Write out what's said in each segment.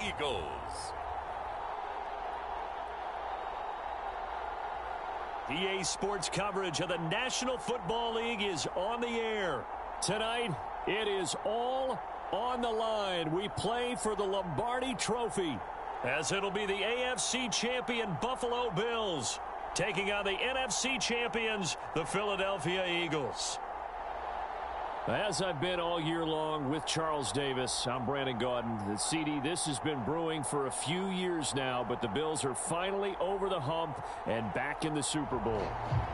Eagles. EA Sports coverage of the National Football League is on the air. Tonight, it is all on the line. We play for the Lombardi Trophy, as it'll be the AFC champion Buffalo Bills taking on the NFC champions, the Philadelphia Eagles. As I've been all year long with Charles Davis, I'm Brandon Gaudin. CD, this has been brewing for a few years now, but the Bills are finally over the hump and back in the Super Bowl.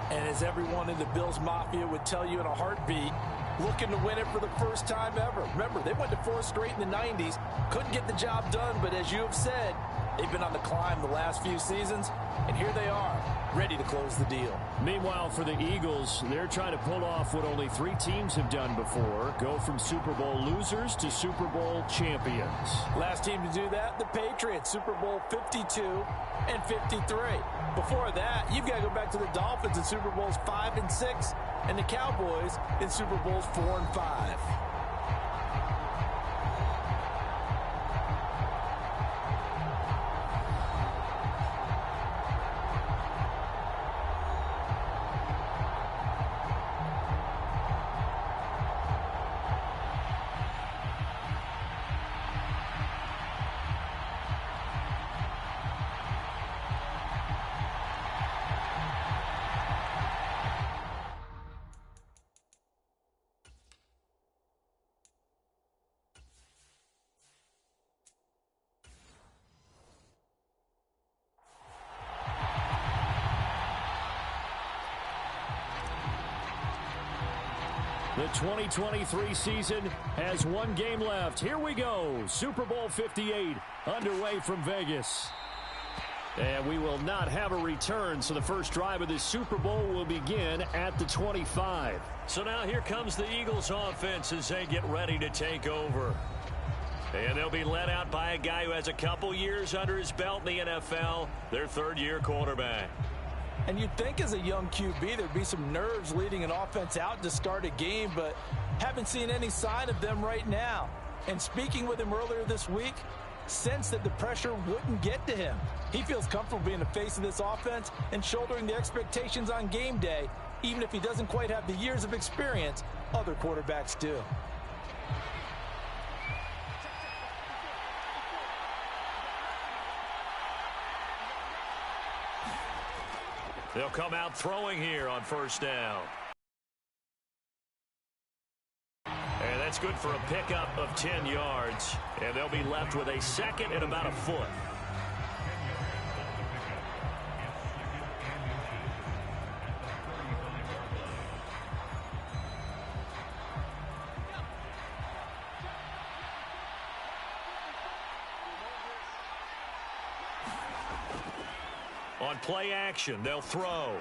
And as everyone in the Bills Mafia would tell you in a heartbeat, looking to win it for the first time ever. Remember, they went to 4 straight in the 90s, couldn't get the job done, but as you have said, they've been on the climb the last few seasons, and here they are, ready to close the deal. Meanwhile, for the Eagles, they're trying to pull off what only 3 teams have done before, go from Super Bowl losers to Super Bowl champions. Last team to do that, the Patriots, Super Bowl 52 and 53. Before that, you've got to go back to the Dolphins in Super Bowls 5 and 6, and the Cowboys in Super Bowls 4 and 5. The 2023 season has 1 game left. Here we go. Super Bowl 58 underway from Vegas. And we will not have a return, so the first drive of this Super Bowl will begin at the 25. So now here comes the Eagles offense as they get ready to take over. And they'll be led out by a guy who has a couple years under his belt in the NFL, their 3rd-year quarterback. And you'd think as a young QB there'd be some nerves leading an offense out to start a game, but haven't seen any sign of them right now. And speaking with him earlier this week, sensed that the pressure wouldn't get to him. He feels comfortable being the face of this offense and shouldering the expectations on game day, even if he doesn't quite have the years of experience other quarterbacks do. They'll come out throwing here on first down. And that's good for a pickup of 10 yards. And they'll be left with a second and about a foot. On play action, they'll throw.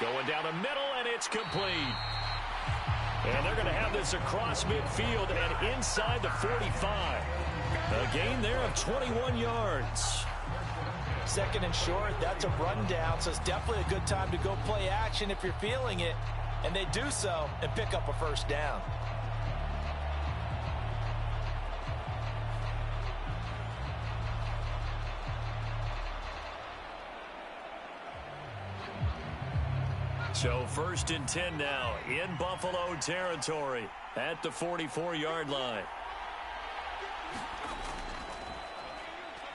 Going down the middle, and it's complete. And they're going to have this across midfield and inside the 45. A gain there of 21 yards. Second and short, that's a rundown, so it's definitely a good time to go play action if you're feeling it. And they do so and pick up a first down. So 1st and 10 now in Buffalo territory at the 44-yard line.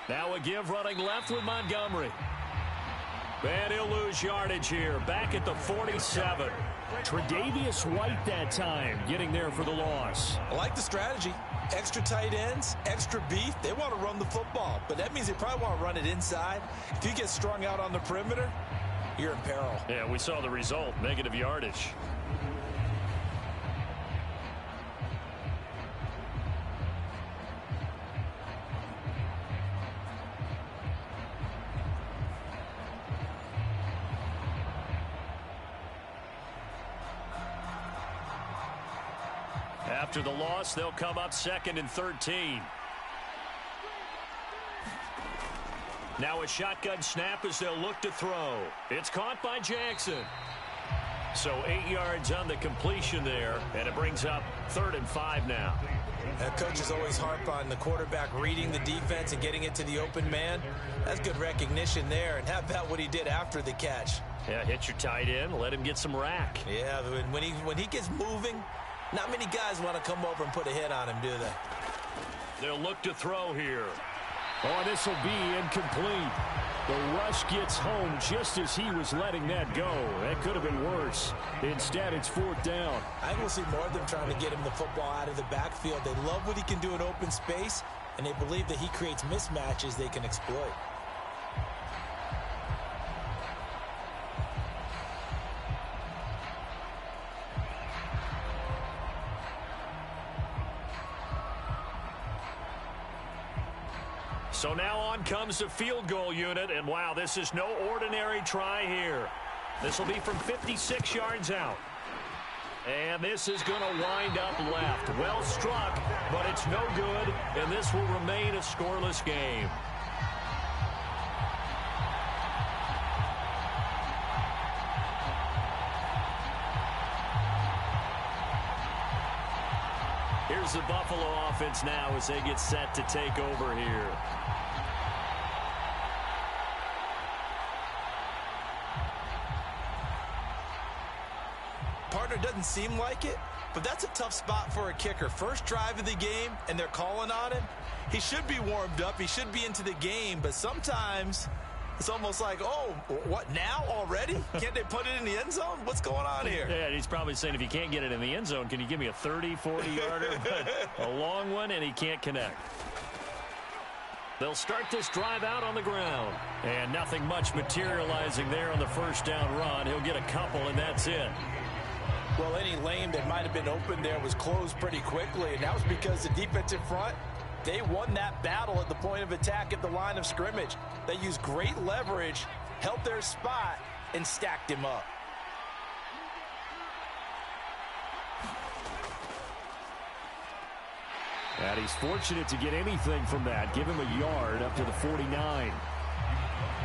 Now a give running left with Montgomery. And he'll lose yardage here back at the 47. Tre'Davious White that time getting there for the loss. I like the strategy. Extra tight ends, extra beef. They want to run the football, but that means they probably want to run it inside. If you get strung out on the perimeter, you're in peril. Yeah, we saw the result, negative yardage. After the loss, they'll come up 2nd and 13. Now a shotgun snap as they'll look to throw. It's caught by Jackson. So 8 yards on the completion there, and it brings up 3rd and 5 now. Coaches always harp on the quarterback reading the defense and getting it to the open man. That's good recognition there. And how about what he did after the catch? Yeah, hit your tight end, let him get some rack. Yeah, when he gets moving, not many guys want to come over and put a hit on him, do they? They'll look to throw here. Oh, this will be incomplete. The rush gets home just as he was letting that go. That could have been worse. Instead, it's 4th down. I think we'll see more of them trying to get him the football out of the backfield. They love what he can do in open space, and they believe that he creates mismatches they can exploit. So now on comes the field goal unit, and wow, this is no ordinary try here. This will be from 56 yards out. And this is going to wind up left. Well struck, but it's no good, and this will remain a scoreless game. Here's the Buffalo offense now as they get set to take over here. Partner, doesn't seem like it, but that's a tough spot for a kicker. First drive of the game, and they're calling on him. He should be warmed up. He should be into the game, but sometimes it's almost like, oh, what, now already? Can't they put it in the end zone? What's going on here? Yeah, he's probably saying, if you can't get it in the end zone, can you give me a 30, 40-yarder? But a long one, and he can't connect. They'll start this drive out on the ground. And nothing much materializing there on the first down run. He'll get a couple, and that's it. Well, any lane that might have been open there was closed pretty quickly, and that was because the defensive front, they won that battle at the point of attack at the line of scrimmage. They used great leverage, held their spot, and stacked him up. And he's fortunate to get anything from that. Give him a yard up to the 49.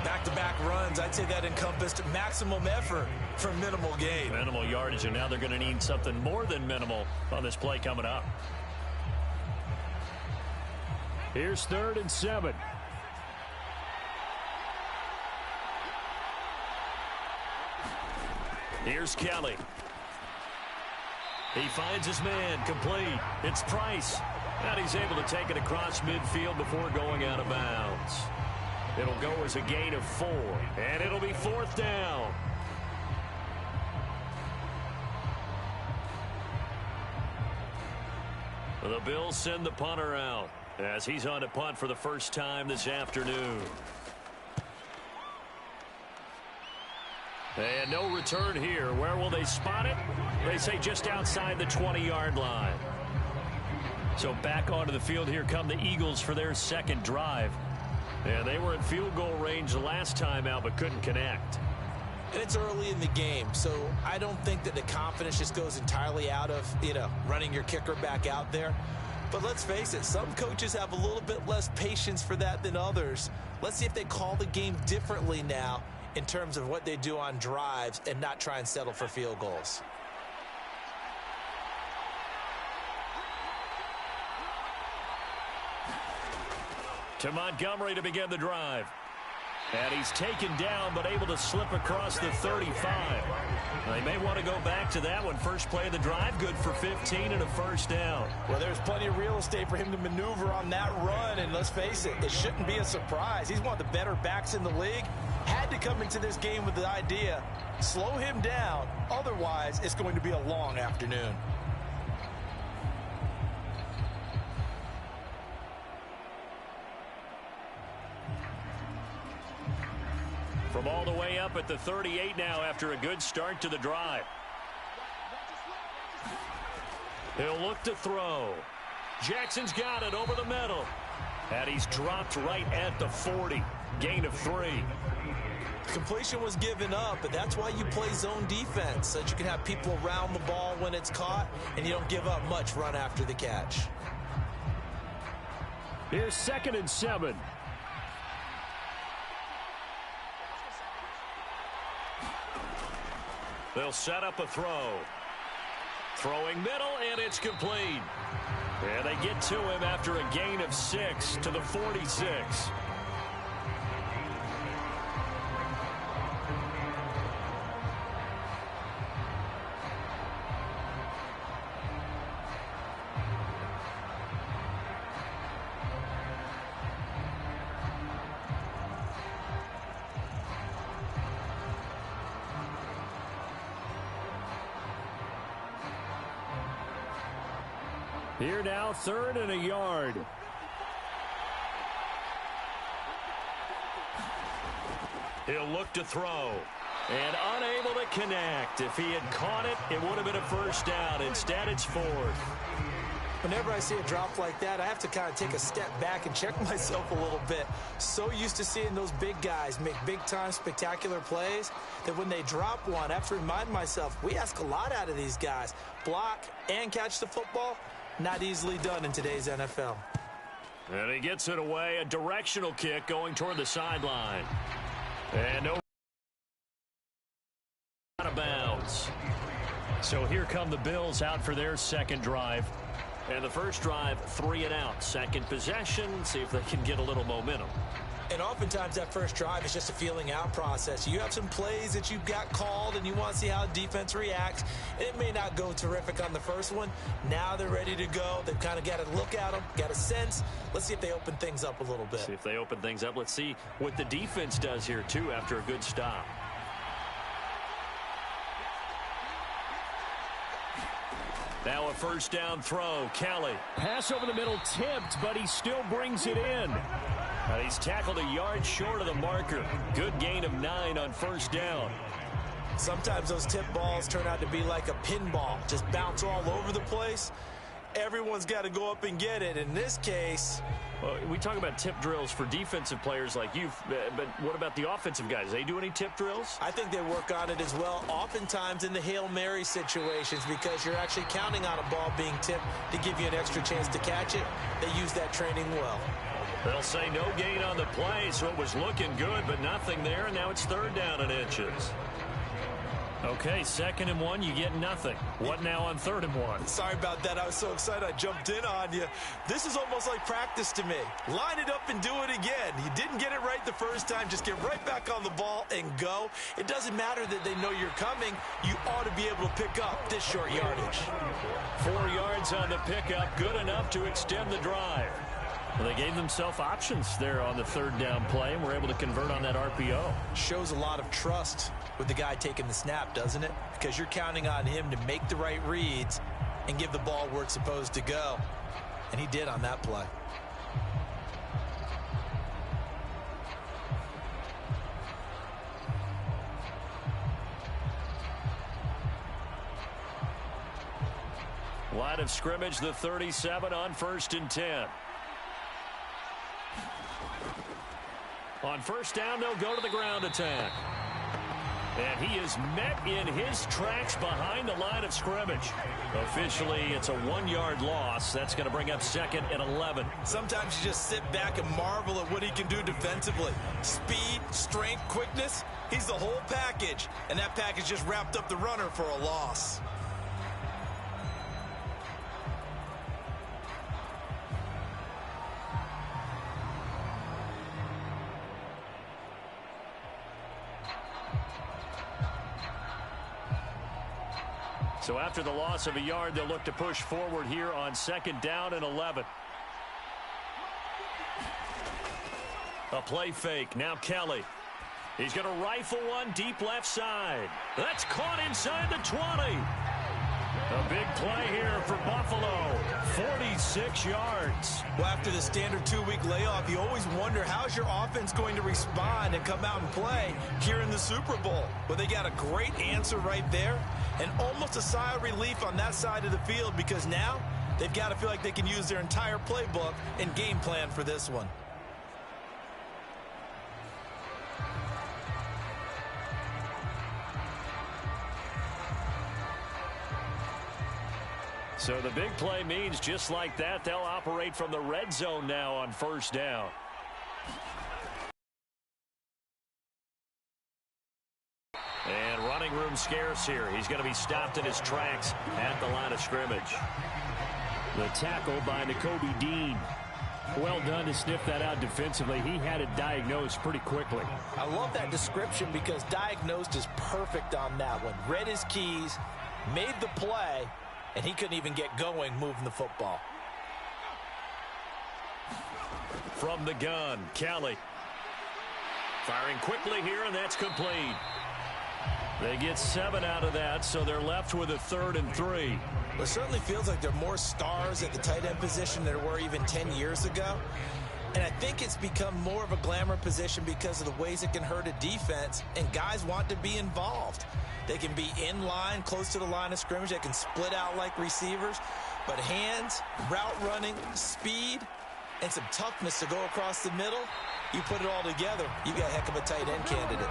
Back-to-back runs, I'd say that encompassed maximum effort for minimal gain. Minimal yardage, and now they're going to need something more than minimal on this play coming up. Here's 3rd and 7. Here's Kelly. He finds his man, complete. It's Price. And he's able to take it across midfield before going out of bounds. It'll go as a gain of 4, and it'll be 4th down. The Bills send the punter out as he's on to punt for the first time this afternoon. And no return here. Where will they spot it? They say just outside the 20-yard line. So back onto the field here come the Eagles for their second drive. And they were in field goal range the last time out but couldn't connect. And it's early in the game, so I don't think that the confidence just goes entirely out of, running your kicker back out there. But let's face it, some coaches have a little bit less patience for that than others. Let's see if they call the game differently now in terms of what they do on drives and not try and settle for field goals. To Montgomery to begin the drive. And he's taken down but able to slip across the 35. They may want to go back to that one. First play of the drive, good for 15 and a first down. Well, there's plenty of real estate for him to maneuver on that run, and let's face it, it shouldn't be a surprise. He's one of the better backs in the league. Had to come into this game with the idea, slow him down, otherwise it's going to be a long afternoon. From all the way up at the 38 now after a good start to the drive. He'll look to throw. Jackson's got it over the middle. And he's dropped right at the 40. Gain of 3. Completion was given up, but that's why you play zone defense, so that you can have people around the ball when it's caught, and you don't give up much run after the catch. Here's 2nd and 7. They'll set up a throw. Throwing middle, and it's complete. And they get to him after a gain of 6 to the 46. Here now, 3rd and a yard. He'll look to throw. And unable to connect. If he had caught it, it would have been a first down. Instead, it's 4th. Whenever I see a drop like that, I have to kind of take a step back and check myself a little bit. So used to seeing those big guys make big-time spectacular plays that when they drop one, I have to remind myself, we ask a lot out of these guys. Block and catch the football. Not easily done in today's NFL. And he gets it away. A directional kick going toward the sideline. And out of bounds. So here come the Bills out for their second drive. And the first drive, 3 and out. Second possession, see if they can get a little momentum. And oftentimes that first drive is just a feeling out process. You have some plays that you've got called and you want to see how the defense reacts. It may not go terrific on the first one. Now they're ready to go. They've kind of got to look at them, got a sense. Let's see if they open things up a little bit. See if they open things up. Let's see what the defense does here, too, after a good stop. Now a first down throw. Kelly. Pass over the middle tipped, but he still brings it in. He's tackled a yard short of the marker. Good gain of 9 on first down. Sometimes those tip balls turn out to be like a pinball. Just bounce all over the place. Everyone's got to go up and get it. In this case... Well, we talk about tip drills for defensive players like you, but what about the offensive guys? They do any tip drills? I think they work on it as well, oftentimes in the Hail Mary situations, because you're actually counting on a ball being tipped to give you an extra chance to catch it. They use that training well. They'll say no gain on the play, so it was looking good, but nothing there, and now it's 3rd down and inches. Okay, 2nd and 1, you get nothing. What now on 3rd and 1? Sorry about that. I was so excited I jumped in on you. This is almost like practice to me. Line it up and do it again. You didn't get it right the first time. Just get right back on the ball and go. It doesn't matter that they know you're coming. You ought to be able to pick up this short yardage. 4 yards on the pickup, good enough to extend the drive. Well, they gave themselves options there on the 3rd down play and were able to convert on that RPO. Shows a lot of trust with the guy taking the snap, doesn't it? Because you're counting on him to make the right reads and give the ball where it's supposed to go. And he did on that play. Line of scrimmage, the 37 on 1st and 10. On first down, they'll go to the ground attack. And he is met in his tracks behind the line of scrimmage. Officially, it's a 1-yard loss. That's going to bring up 2nd and 11. Sometimes you just sit back and marvel at what he can do defensively. Speed, strength, quickness, he's the whole package. And that package just wrapped up the runner for a loss. So after the loss of a yard, they'll look to push forward here on 2nd down and 11. A play fake. Now Kelly. He's going to rifle one deep left side. That's caught inside the 20. A big play here for Buffalo. 46 yards. Well, after the standard 2-week layoff, you always wonder how's your offense going to respond and come out and play here in the Super Bowl. Well, they got a great answer right there and almost a sigh of relief on that side of the field because now they've got to feel like they can use their entire playbook and game plan for this one. So the big play means just like that, they'll operate from the red zone now on first down. And running room scarce here. He's going to be stopped in his tracks at the line of scrimmage. The tackle by Nakobe Dean. Well done to sniff that out defensively. He had it diagnosed pretty quickly. I love that description because diagnosed is perfect on that one. Read his keys, made the play, and he couldn't even get going moving the football. From the gun, Kelly. Firing quickly here, and that's complete. They get 7 out of that, so they're left with a 3rd and 3. Well, it certainly feels like there are more stars at the tight end position than there were even 10 years ago. And I think it's become more of a glamour position because of the ways it can hurt a defense, and guys want to be involved. They can be in line, close to the line of scrimmage. They can split out like receivers. But hands, route running, speed, and some toughness to go across the middle, you put it all together, you got a heck of a tight end candidate.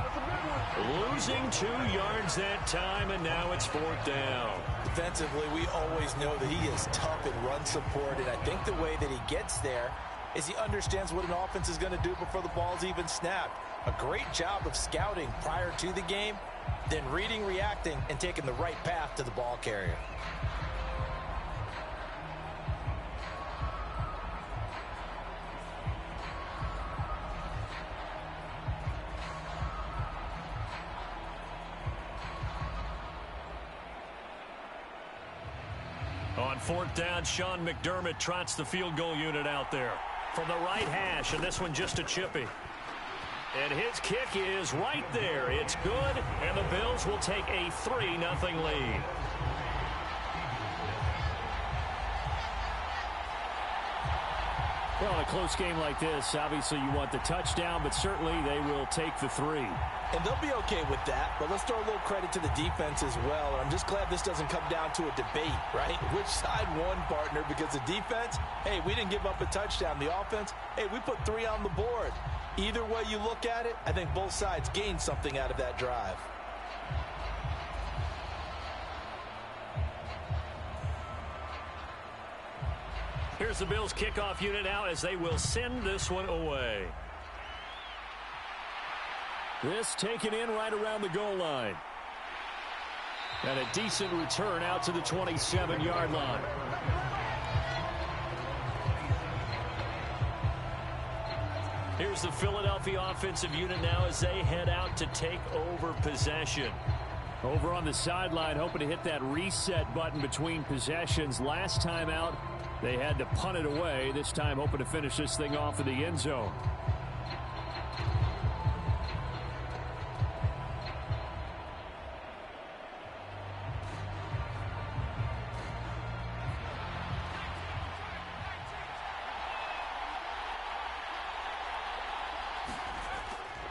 Losing 2 yards that time, and now it's 4th down. Defensively, we always know that he is tough in run support, and I think the way that he gets there is he understands what an offense is going to do before the ball's even snapped. A great job of scouting prior to the game, then reading, reacting, and taking the right path to the ball carrier. On 4th down, Sean McDermott trots the field goal unit out there from the right hash, and this one just a chippy. And his kick is right there. It's good, and the Bills will take a 3-0 lead. Well, in a close game like this, obviously you want the touchdown, but certainly they will take the 3. And they'll be okay with that, but let's throw a little credit to the defense as well. And I'm just glad this doesn't come down to a debate, right? Which side won, partner? Because the defense, hey, we didn't give up a touchdown. The offense, hey, we put 3 on the board. Either way you look at it, I think both sides gained something out of that drive. Here's the Bills kickoff unit now as they will send this one away. This taken in right around the goal line. And a decent return out to the 27-yard line. Here's the Philadelphia offensive unit now as they head out to take over possession. Over on the sideline, hoping to hit that reset button between possessions. Last time out, they had to punt it away. This time, hoping to finish this thing off in the end zone.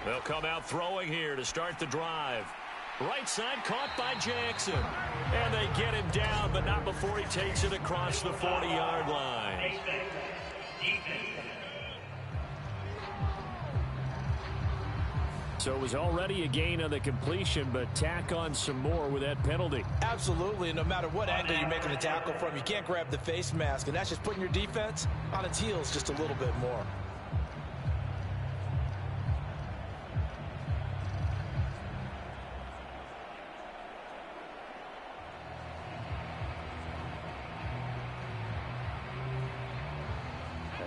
They'll come out throwing here to start the drive. Right side caught by Jackson. And they get him down, but not before he takes it across the 40-yard line. So it was already a gain on the completion, but tack on some more with that penalty. Absolutely. No matter what angle you're making the tackle from, you can't grab the face mask, and that's just putting your defense on its heels just a little bit more.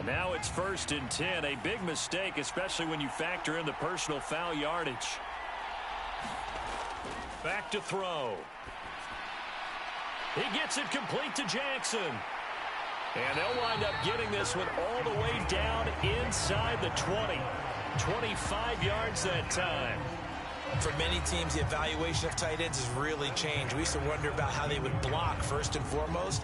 Now it's 1st and 10. A big mistake, especially when you factor in the personal foul yardage. Back to throw. He gets it complete to Jackson. And they'll wind up getting this one all the way down inside the 20. 25 yards that time. For many teams, the evaluation of tight ends has really changed. We used to wonder about how they would block first and foremost.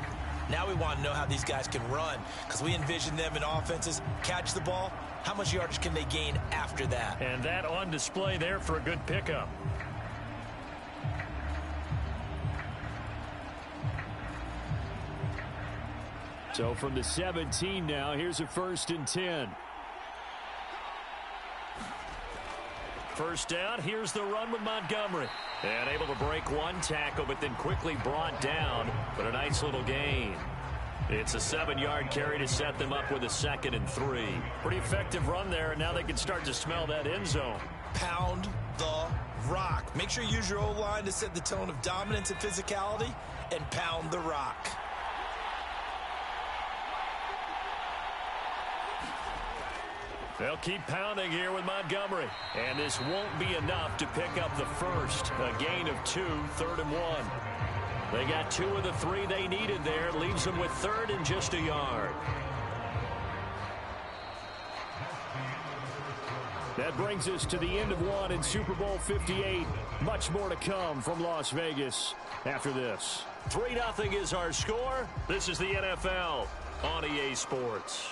Now we want to know how these guys can run, because we envision them in offenses catch the ball. How much yardage can they gain after that? And that on display there for a good pickup. So from the 17 now, here's a 1st and 10. First down, here's the run with Montgomery. And able to break one tackle, but then quickly brought down. But a nice little gain. It's a 7-yard carry to set them up with a 2nd and 3. Pretty effective run there, and now they can start to smell that end zone. Pound the rock. Make sure you use your O-line to set the tone of dominance and physicality, and pound the rock. They'll keep pounding here with Montgomery. And this won't be enough to pick up the first. A gain of 2, 3rd and 1. They got 2 of the 3 they needed there. Leaves them with 3rd and just a yard. That brings us to the end of one in Super Bowl 58. Much more to come from Las Vegas after this. 3-0 is our score. This is the NFL on EA Sports.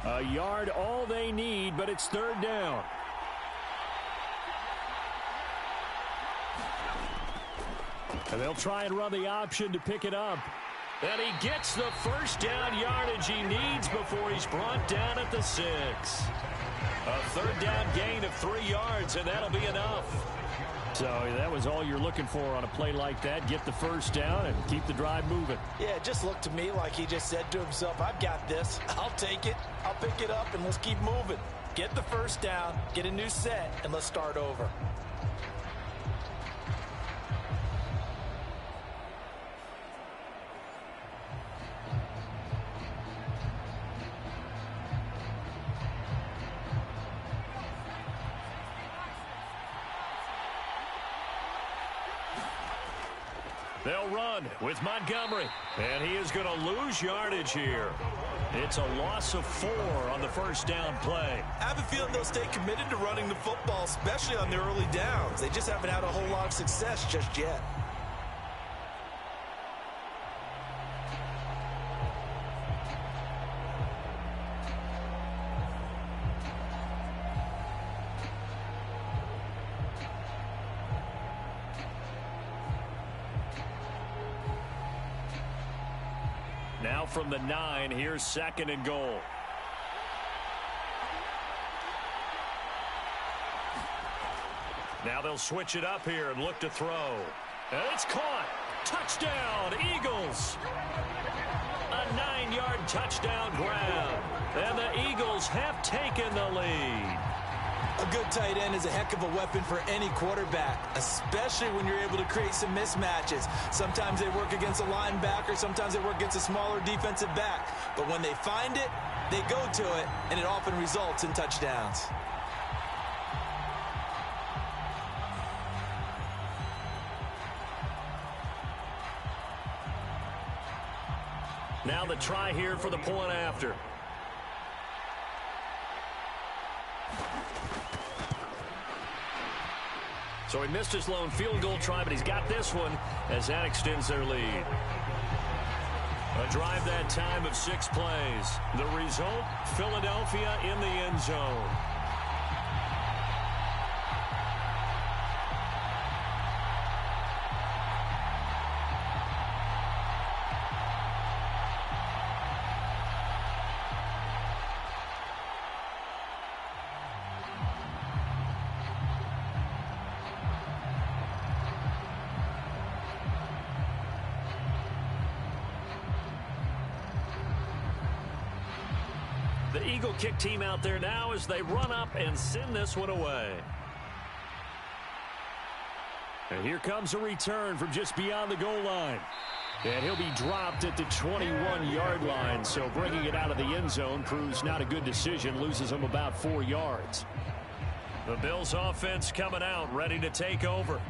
A yard all they need, but it's 3rd down. And they'll try and run the option to pick it up. And he gets the first down yardage he needs before he's brought down at the 6. A 3rd down gain of 3 yards, and that'll be enough. So that was all you're looking for on a play like that. Get the first down and keep the drive moving. Yeah, it just looked to me like he just said to himself, I've got this. I'll take it. I'll pick it up, and let's keep moving. Get the first down, get a new set, and let's start over. They'll run with Montgomery, and he is going to lose yardage here. It's a loss of 4 on the first down play. I have a feeling they'll stay committed to running the football, especially on the early downs. They just haven't had a whole lot of success just yet. Now from the 9, here's 2nd and goal. Now they'll switch it up here and look to throw. And it's caught. Touchdown, Eagles. A 9-yard touchdown grab. And the Eagles have taken the lead. A good tight end is a heck of a weapon for any quarterback, especially when you're able to create some mismatches. Sometimes they work against a linebacker, sometimes they work against a smaller defensive back. But when they find it, they go to it, and it often results in touchdowns. Now the try here for the point after. So he missed his lone field goal try, but he's got this one as that extends their lead. A drive that time of 6 plays. The result, Philadelphia in the end zone. The Eagle kick team out there now as they run up and send this one away. And here comes a return from just beyond the goal line. And he'll be dropped at the 21-yard line. So bringing it out of the end zone proves not a good decision. Loses him about 4 yards. The Bills offense coming out, ready to take over.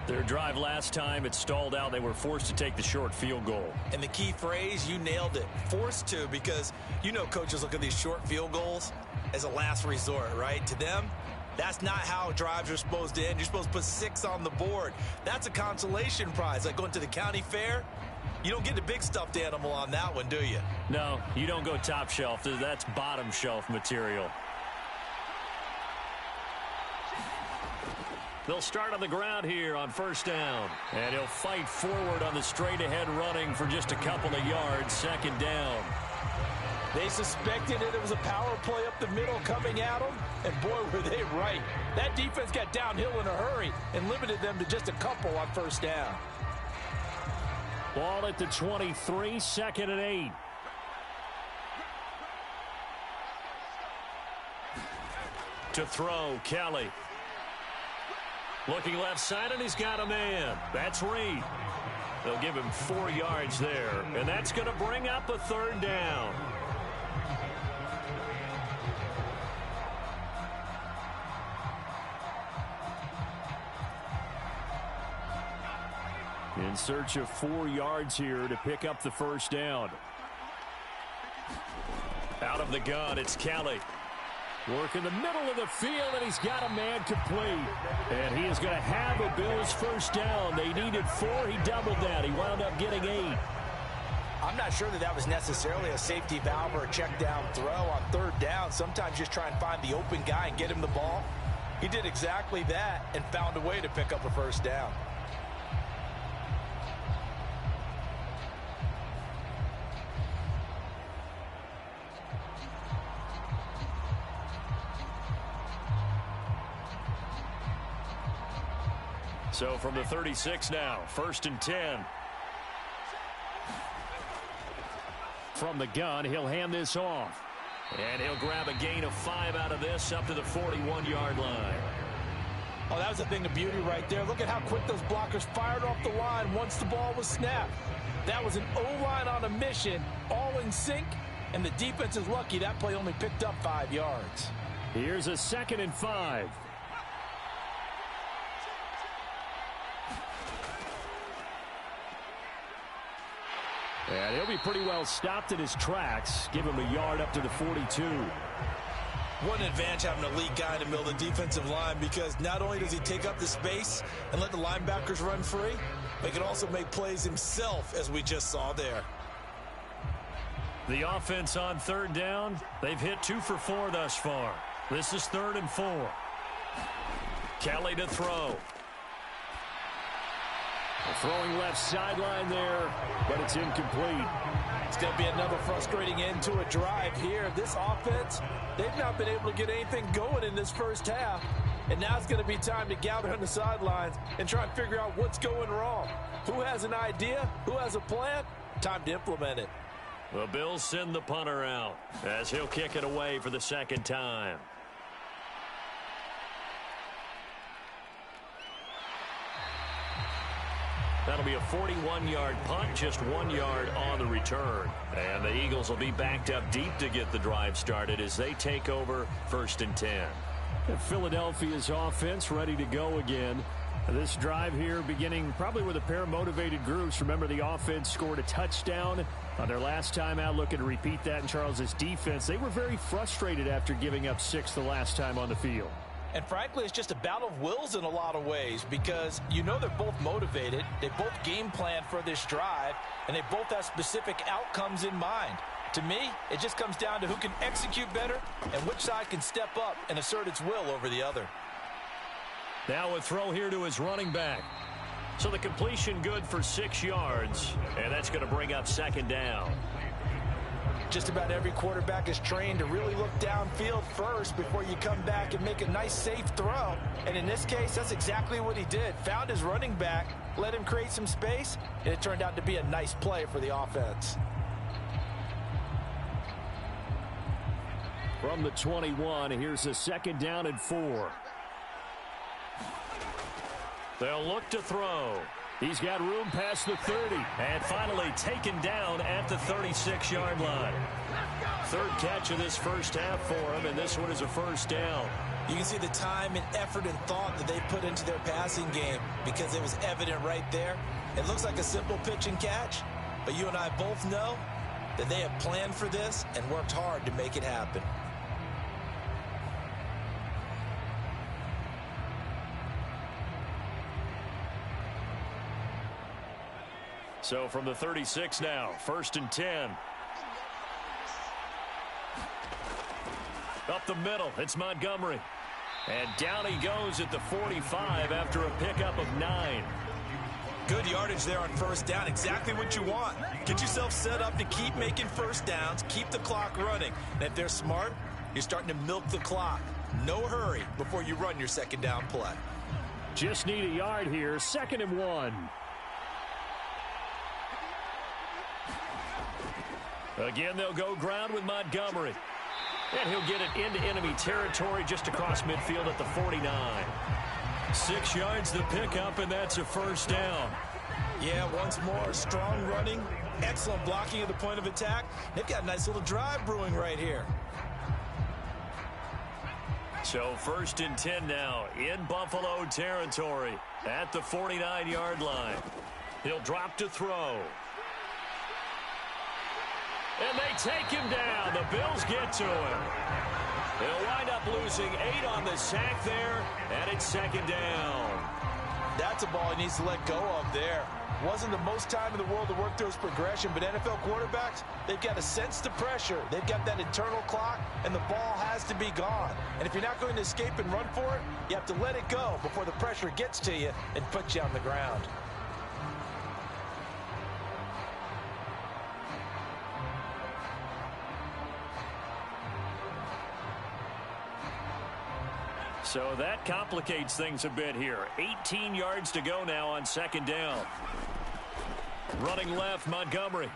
Their drive last time, it stalled out. They were forced to take the short field goal. And the key phrase, you nailed it, forced to, because you know coaches look at these short field goals as a last resort, right? To them, that's not how drives are supposed to end. You're supposed to put 6 on the board. That's a consolation prize, like going to the county fair. You don't get the big stuffed animal on that one, do you? No, you don't go top shelf. That's bottom shelf material. They'll start on the ground here on first down. And he'll fight forward on the straight-ahead running for just a couple of yards. 2nd down. They suspected it was a power play up the middle coming at them, and boy, were they right. That defense got downhill in a hurry and limited them to just a couple on first down. Ball at the 23, 2nd and 8. To throw, Kelly. Looking left side, and he's got a man. That's Reed. They'll give him 4 yards there, and that's going to bring up a 3rd down. In search of 4 yards here to pick up the 1st down. Out of the gun, it's Kelly. Work in the middle of the field, and he's got a man complete. And he is going to have a Bills 1st down. They needed 4. He doubled that. He wound up getting 8. I'm not sure that was necessarily a safety valve or a check down throw on 3rd down. Sometimes just try and find the open guy and get him the ball. He did exactly that and found a way to pick up a 1st down. So from the 36 now, 1st and 10. From the gun, he'll hand this off. And he'll grab a gain of 5 out of this up to the 41-yard line. Oh, that was a thing of beauty right there. Look at how quick those blockers fired off the line once the ball was snapped. That was an O-line on a mission, all in sync, and the defense is lucky that play only picked up 5 yards. Here's a 2nd and 5. And he'll be pretty well stopped in his tracks. Give him a yard up to the 42. What an advantage having a elite guy in the middle of the defensive line, because not only does he take up the space and let the linebackers run free, but he can also make plays himself, as we just saw there. The offense on 3rd down, they've hit 2 for 4 thus far. This is 3rd and 4. Kelly to throw. Throwing left sideline there, but it's incomplete. It's going to be another frustrating end to a drive here. This offense, they've not been able to get anything going in this 1st half. And now it's going to be time to gather on the sidelines and try and figure out what's going wrong. Who has an idea? Who has a plan? Time to implement it. The Bills send the punter out as he'll kick it away for the 2nd time. That'll be a 41-yard punt, just 1 yard on the return. And the Eagles will be backed up deep to get the drive started as they take over 1st and 10. And Philadelphia's offense ready to go again. This drive here beginning probably with a pair of motivated groups. Remember, the offense scored a touchdown on their last time out. Looking to repeat that in Charles's defense. They were very frustrated after giving up 6 the last time on the field. And frankly, it's just a battle of wills in a lot of ways, because you know they're both motivated. They both game plan for this drive, and they both have specific outcomes in mind. To me, it just comes down to who can execute better and which side can step up and assert its will over the other. Now a throw here to his running back. So the completion good for 6 yards, and that's going to bring up 2nd down. Just about every quarterback is trained to really look downfield first before you come back and make a nice, safe throw. And in this case, that's exactly what he did. Found his running back, let him create some space, and it turned out to be a nice play for the offense. From the 21, here's a 2nd down and 4. They'll look to throw. He's got room past the 30. And finally taken down at the 36-yard line. 3rd catch of this 1st half for him, and this one is a 1st down. You can see the time and effort and thought that they put into their passing game, because it was evident right there. It looks like a simple pitch and catch, but you and I both know that they have planned for this and worked hard to make it happen. So from the 36 now, 1st and 10. Up the middle, it's Montgomery. And down he goes at the 45 after a pickup of 9. Good yardage there on 1st down, exactly what you want. Get yourself set up to keep making 1st downs, keep the clock running. And if they're smart, you're starting to milk the clock. No hurry before you run your 2nd down play. Just need a yard here, 2nd and 1. Again, they'll go ground with Montgomery. And he'll get it into enemy territory just across midfield at the 49. 6 yards the pickup, and that's a first down. Yeah, once more, strong running, excellent blocking at the point of attack. They've got a nice little drive brewing right here. So 1st and 10 now in Buffalo territory at the 49-yard line. He'll drop to throw. And they take him down. The Bills get to him. They'll wind up losing 8 on the sack there, and it's 2nd down. That's a ball he needs to let go of there. Wasn't the most time in the world to work through his progression, but NFL quarterbacks, they've got to sense the pressure. They've got that internal clock, and the ball has to be gone. And if you're not going to escape and run for it, you have to let it go before the pressure gets to you and puts you on the ground. So that complicates things a bit here. 18 yards to go now on 2nd down. Running left, Montgomery.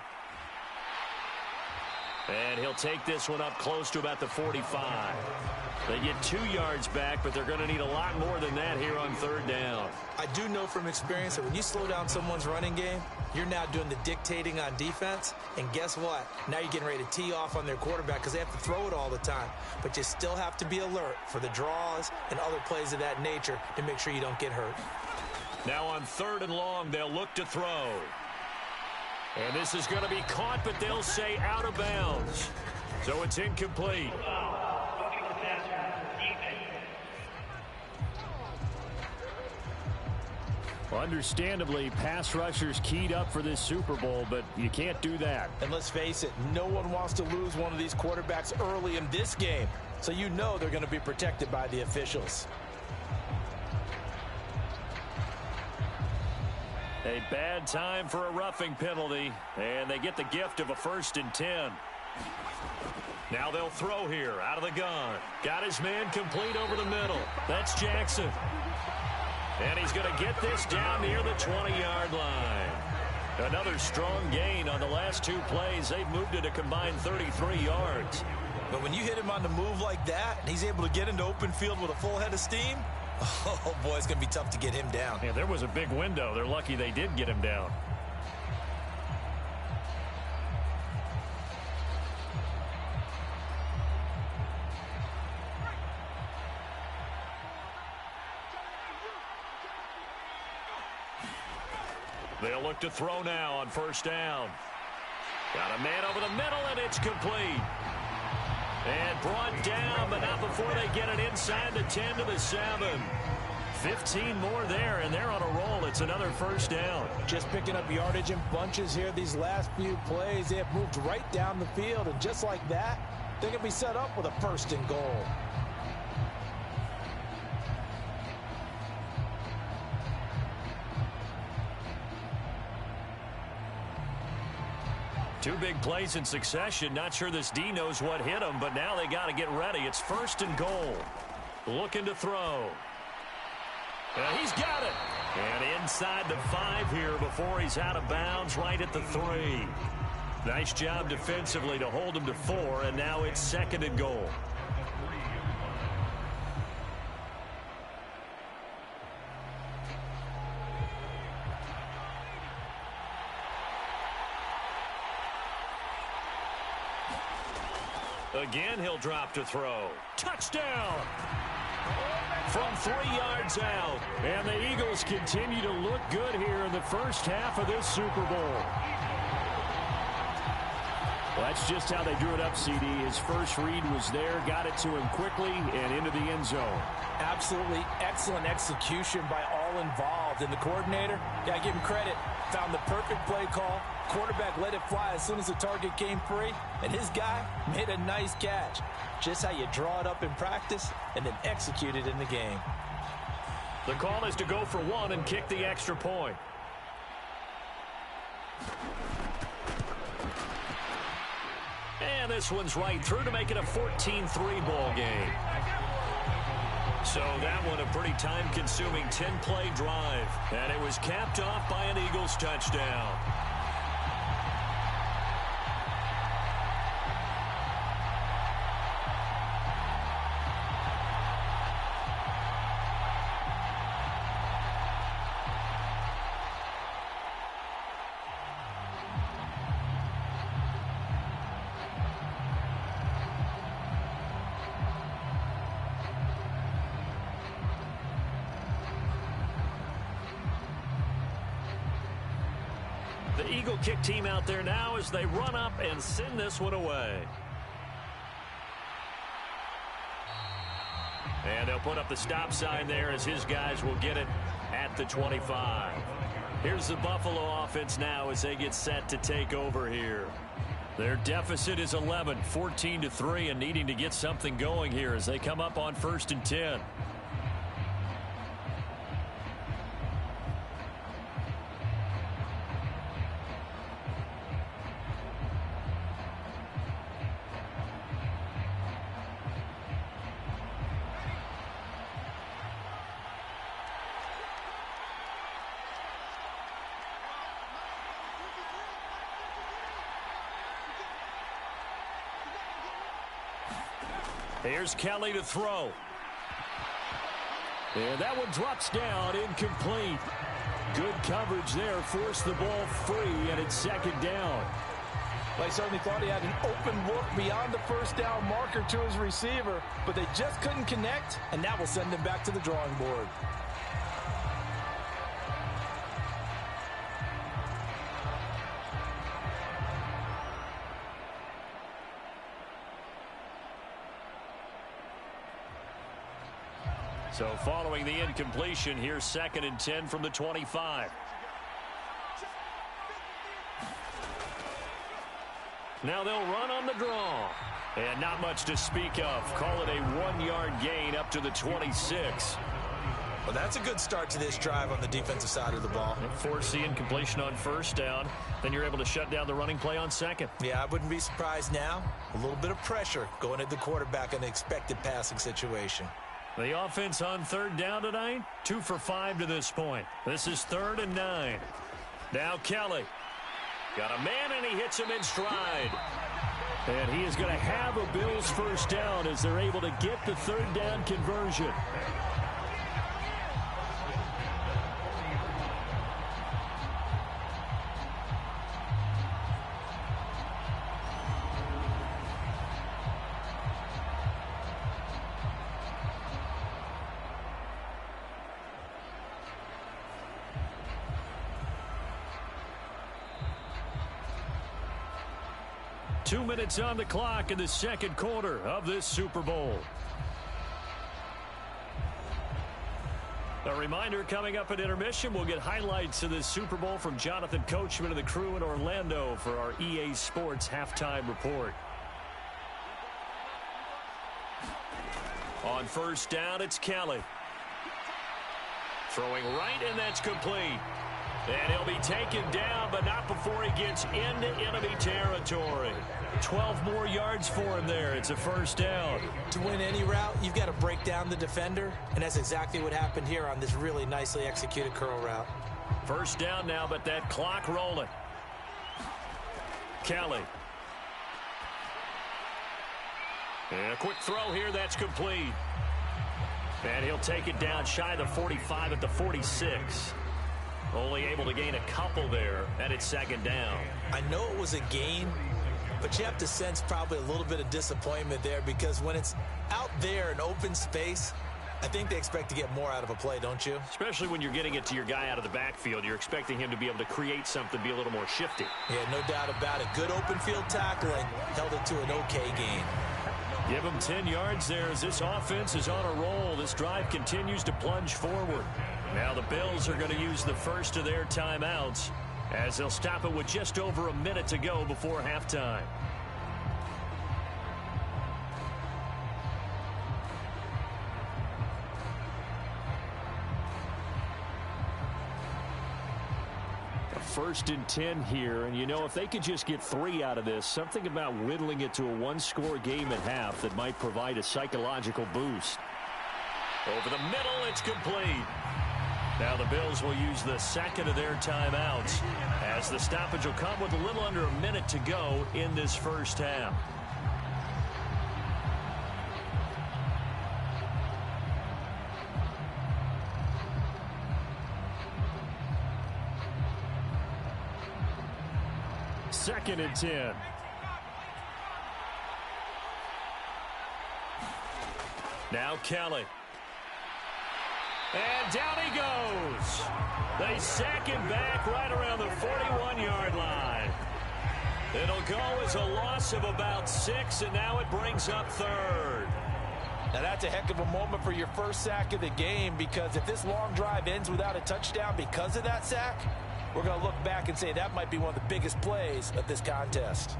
And he'll take this one up close to about the 45. They get 2 yards back, but they're going to need a lot more than that here on 3rd down. I do know from experience that when you slow down someone's running game, you're now doing the dictating on defense. And guess what? Now you're getting ready to tee off on their quarterback because they have to throw it all the time. But you still have to be alert for the draws and other plays of that nature to make sure you don't get hurt. Now on 3rd and long, they'll look to throw. And this is going to be caught, but they'll say out of bounds. So it's incomplete. Understandably, pass rushers keyed up for this Super Bowl, but you can't do that. And let's face it, no one wants to lose one of these quarterbacks early in this game. So you know they're going to be protected by the officials. A bad time for a roughing penalty, and they get the gift of a 1st and 10. Now they'll throw here out of the gun. Got his man complete over the middle. That's Jackson. And he's going to get this down near the 20-yard line. Another strong gain on the last 2 plays. They've moved it a combined 33 yards. But when you hit him on the move like that, and he's able to get into open field with a full head of steam, oh, boy, it's going to be tough to get him down. Yeah, there was a big window. They're lucky they did get him down. They'll look to throw now on 1st down. Got a man over the middle, and it's complete. And brought down, but not before they get it inside the 10 to the 7. 15 more there, and they're on a roll. It's another 1st down. Just picking up yardage in bunches here these last few plays. They have moved right down the field, and just like that, they're going to be set up with a 1st and goal. Two big plays in succession. Not sure this D knows what hit him, but now they got to get ready. It's 1st and goal. Looking to throw. And he's got it. And inside the 5 here before he's out of bounds, right at the 3. Nice job defensively to hold him to 4, and now it's 2nd and goal. Again, he'll drop to throw. Touchdown! From 3 yards out. And the Eagles continue to look good here in the first half of this Super Bowl. Well, that's just how they drew it up, CD. His first read was there, got it to him quickly, and into the end zone. Absolutely excellent execution by all involved. And the coordinator, got to give him credit, found the perfect play call. Quarterback let it fly as soon as the target came free, and his guy made a nice catch. Just how you draw it up in practice and then execute it in the game. The call is to go for 1 and kick the extra point. And this one's right through to make it a 14-3 ball game. So that one a pretty time-consuming 10-play drive. And it was capped off by an Eagles touchdown. The Eagle kick team out there now as they run up and send this one away. And they'll put up the stop sign there as his guys will get it at the 25. Here's the Buffalo offense now as they get set to take over here. Their deficit is 11, 14-3, and needing to get something going here as they come up on 1st and 10. Here's Kelly to throw. And that one drops down, incomplete. Good coverage there, forced the ball free, and it's 2nd down. Well, he certainly thought he had an open look beyond the 1st down marker to his receiver, but they just couldn't connect, and that will send him back to the drawing board. So following the incompletion, here's 2nd and 10 from the 25. Now they'll run on the draw. And not much to speak of. Call it a 1-yard gain up to the 26. Well, that's a good start to this drive on the defensive side of the ball. Force the incompletion on 1st down. Then you're able to shut down the running play on 2nd. Yeah, I wouldn't be surprised now. A little bit of pressure going at the quarterback in the expected passing situation. The offense on 3rd down tonight, 2 for 5 to this point. This is 3rd and 9. Now Kelly. Got a man, and he hits him in stride. And he is going to have a Bills 1st down as they're able to get the 3rd down conversion. Two minutes on the clock in the 2nd quarter of this Super Bowl. A reminder, coming up at intermission, we'll get highlights of this Super Bowl from Jonathan Coachman and the crew in Orlando for our EA Sports halftime report. On 1st down, it's Kelly. Throwing right, and that's complete. And he'll be taken down, but not before he gets into enemy territory. 12 more yards for him there. It's a 1st down. To win any route, you've got to break down the defender, and that's exactly what happened here on this really nicely executed curl route. 1st down now, but that clock rolling. Kelly. And a quick throw here, that's complete. And he'll take it down shy of the 45 at the 46. Only able to gain a couple there, and it's 2nd down. I know it was a gain, but you have to sense probably a little bit of disappointment there because when it's out there in open space, I think they expect to get more out of a play, don't you? Especially when you're getting it to your guy out of the backfield. You're expecting him to be able to create something, be a little more shifty. Yeah, no doubt about it. Good open field tackling, held it to an okay gain. Give him 10 yards there as this offense is on a roll. This drive continues to plunge forward. Now the Bills are going to use the first of their timeouts as they'll stop it with just over a minute to go before halftime. A 1st and 10 here, and you know, if they could just get 3 out of this, something about whittling it to a 1-score game at half that might provide a psychological boost. Over the middle, it's complete. Now the Bills will use the 2nd of their timeouts as the stoppage will come with a little under a minute to go in this 1st half. Second and 10. Now Kelly. And down he goes. They sack him back right around the 41-yard line. It'll go as a loss of about 6, and now it brings up third. Now that's a heck of a moment for your first sack of the game, because if this long drive ends without a touchdown because of that sack, we're going to look back and say that might be one of the biggest plays of this contest.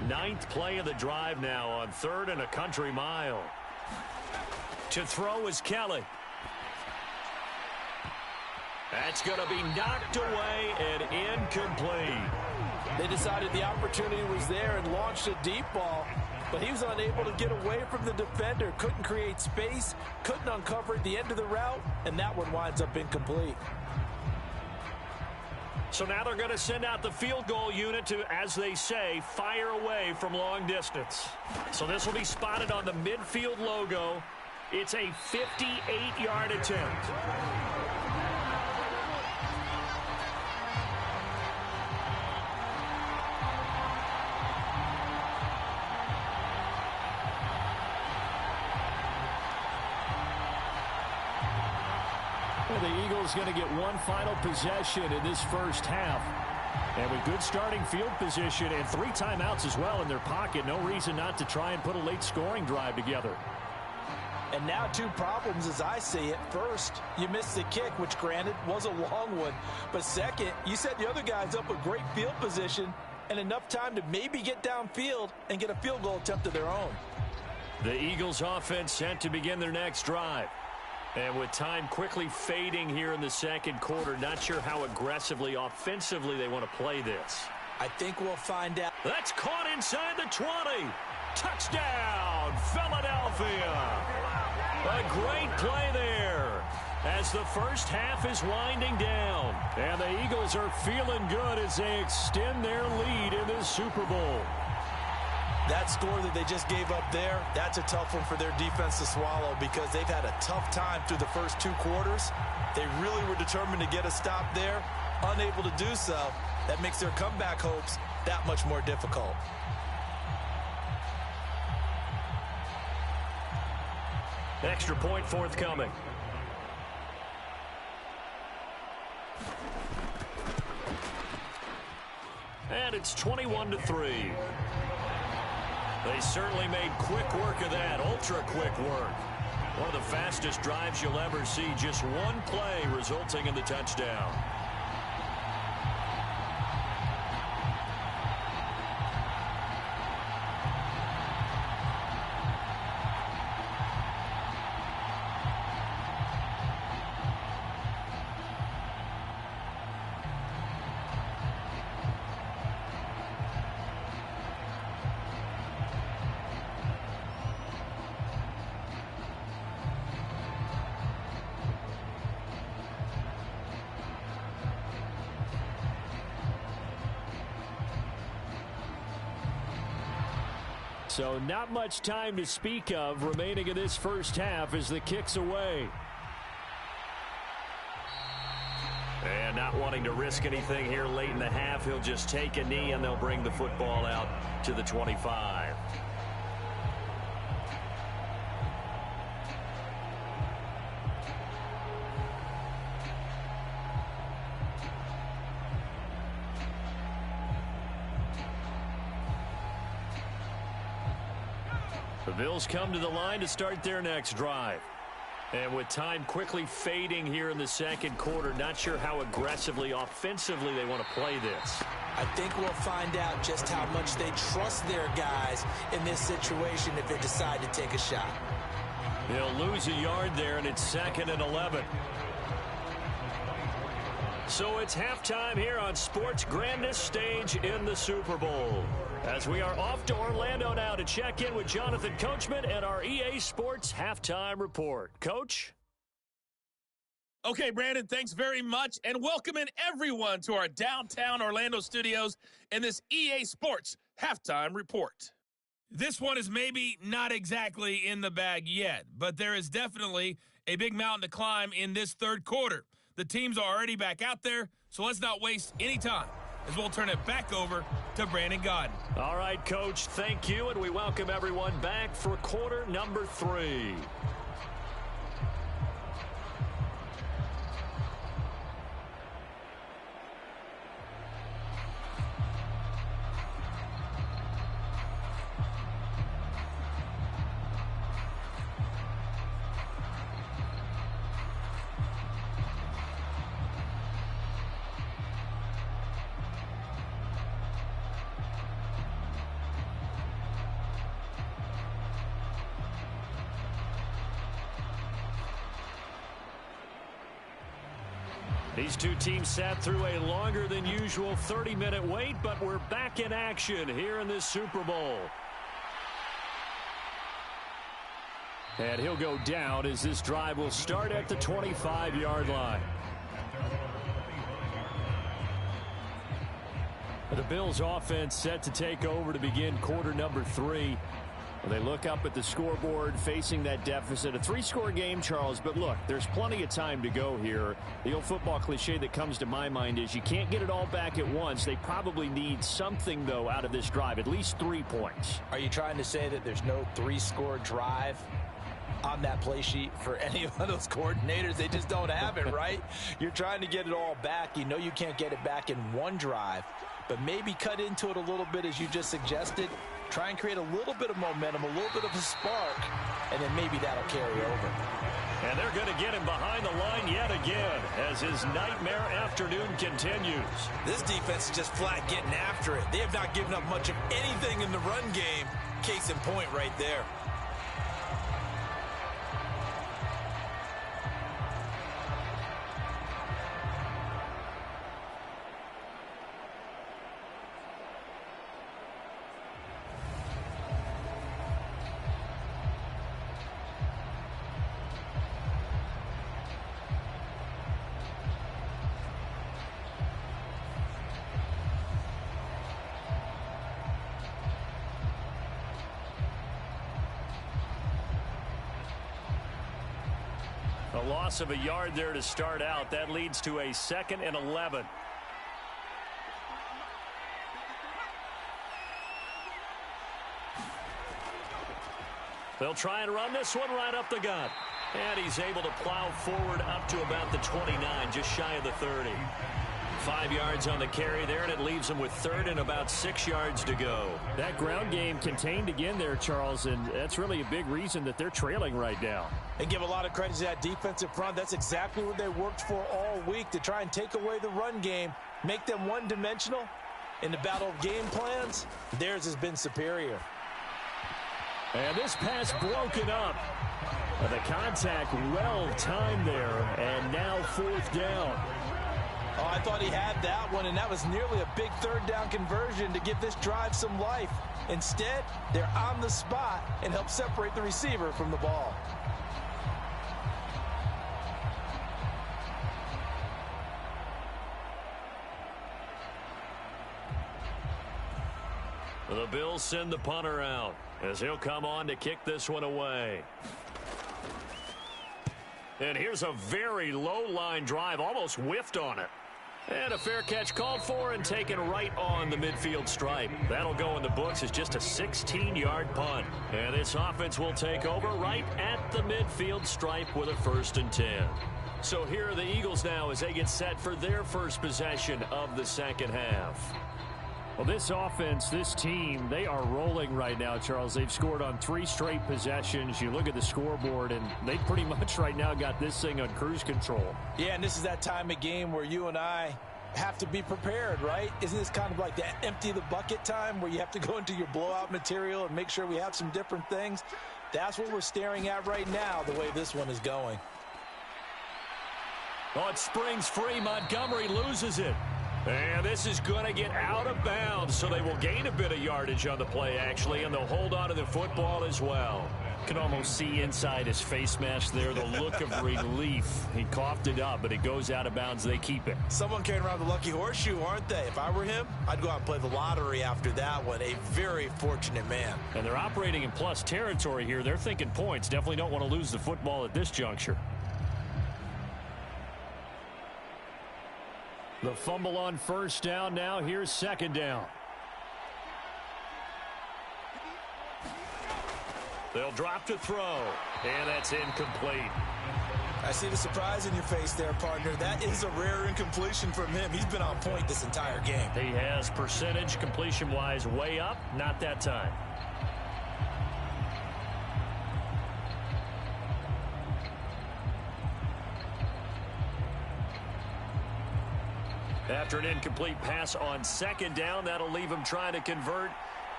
Ninth play of the drive now on 3rd and a country mile. To throw is Kelly. That's going to be knocked away and incomplete. They decided the opportunity was there and launched a deep ball, but he was unable to get away from the defender. Couldn't create space, couldn't uncover at the end of the route, and that one winds up incomplete. So now they're going to send out the field goal unit to, as they say, fire away from long distance. So this will be spotted on the midfield logo. It's a 58-yard attempt. The Eagles going to get one final possession in this first half. And with good starting field position and 3 timeouts as well in their pocket, no reason not to try and put a late scoring drive together. And now 2 problems as I see it. First, you missed the kick, which granted was a long one. But second, you set the other guys up with great field position and enough time to maybe get downfield and get a field goal attempt of their own. The Eagles offense set to begin their next drive. And with time quickly fading here in the second quarter, not sure how aggressively, offensively they want to play this. I think we'll find out. That's caught inside the 20. Touchdown, Philadelphia. A great play there as the first half is winding down. And the Eagles are feeling good as they extend their lead in this Super Bowl. That score that they just gave up there, that's a tough one for their defense to swallow, because they've had a tough time through the first 2 quarters. They really were determined to get a stop there, unable to do so. That makes their comeback hopes that much more difficult. Extra point forthcoming. And it's 21-3. They certainly made quick work of that, ultra-quick work. One of the fastest drives you'll ever see, just one play resulting in the touchdown. So not much time to speak of remaining in this first half as the kick's away. And not wanting to risk anything here late in the half, he'll just take a knee and they'll bring the football out to the 25. The Bills come to the line to start their next drive. And with time quickly fading here in the second quarter, not sure how aggressively, offensively they want to play this. I think we'll find out just how much they trust their guys in this situation if they decide to take a shot. They'll lose a yard there, and it's 2nd and 11. So it's halftime here on sports' grandest stage in the Super Bowl. As we are off to Orlando now to check in with Jonathan Coachman and our EA Sports Halftime Report. Coach? Okay, Brandon, thanks very much, and welcome in everyone to our downtown Orlando studios in this EA Sports Halftime Report. This one is maybe not exactly in the bag yet, but there is definitely a big mountain to climb in this third quarter. The teams are already back out there, so let's not waste any time as we'll turn it back over to Brandon Godden. All right, Coach, thank you, and we welcome everyone back for quarter number 3. These two teams sat through a longer than usual 30-minute wait, but we're back in action here in this Super Bowl. And he'll go down as this drive will start at the 25-yard line. The Bills offense set to take over to begin quarter number 3. They look up at the scoreboard facing that deficit. A 3-score game, Charles, but look, there's plenty of time to go here. The old football cliche that comes to my mind is you can't get it all back at once. They probably need something, though, out of this drive, at least 3 points. Are you trying to say that there's no 3-score drive on that play sheet for any of those coordinators? They just don't have it, right? You're trying to get it all back. You know you can't get it back in one drive, but maybe cut into it a little bit as you just suggested. Try and create a little bit of momentum, a little bit of a spark, and then maybe that'll carry over. And they're going to get him behind the line yet again as his nightmare afternoon continues. This defense is just flat getting after it. They have not given up much of anything in the run game. Case in point right there. A loss of a yard there to start out. That leads to a 2nd and 11. They'll try and run this one right up the gut. And he's able to plow forward up to about the 29, just shy of the 30. 5 yards on the carry there, and it leaves him with 3rd and about 6 yards to go. That ground game contained again there, Charles, and that's really a big reason that they're trailing right now. And give a lot of credit to that defensive front. That's exactly what they worked for all week, to try and take away the run game, make them one-dimensional. In the battle of game plans, theirs has been superior. And this pass broken up. The contact well timed there, and now 4th down. Oh, I thought he had that one, and that was nearly a big 3rd down conversion to give this drive some life. Instead, they're on the spot and help separate the receiver from the ball. The Bills send the punter out as he'll come on to kick this one away. And here's a very low-line drive, almost whiffed on it. And a fair catch called for and taken right on the midfield stripe. That'll go in the books as just a 16-yard punt. And this offense will take over right at the midfield stripe with a 1st and 10. So here are the Eagles now as they get set for their first possession of the second half. Well, this offense, this team, they are rolling right now, Charles. They've scored on 3 straight possessions. You look at the scoreboard, and they pretty much right now got this thing on cruise control. Yeah, and this is that time of game where you and I have to be prepared, right? Isn't this kind of like that empty the bucket time where you have to go into your blowout material and make sure we have some different things? That's what we're staring at right now, the way this one is going. Oh, it springs free. Montgomery loses it. And this is going to get out of bounds, so they will gain a bit of yardage on the play, actually, and they'll hold on to the football as well. Can almost see inside his face mask there the look of relief. He coughed it up, but it goes out of bounds. They keep it. Someone carrying around the lucky horseshoe, aren't they? If I were him, I'd go out and play the lottery after that one. A very fortunate man. And they're operating in plus territory here. They're thinking points. Definitely don't want to lose the football at this juncture. The fumble on first down. Now here's second down. They'll drop to throw, and that's incomplete. I see the surprise in your face there, partner. That is a rare incompletion from him. He's been on point this entire game. He has percentage completion-wise way up, not that time. After an incomplete pass on second down, that'll leave him trying to convert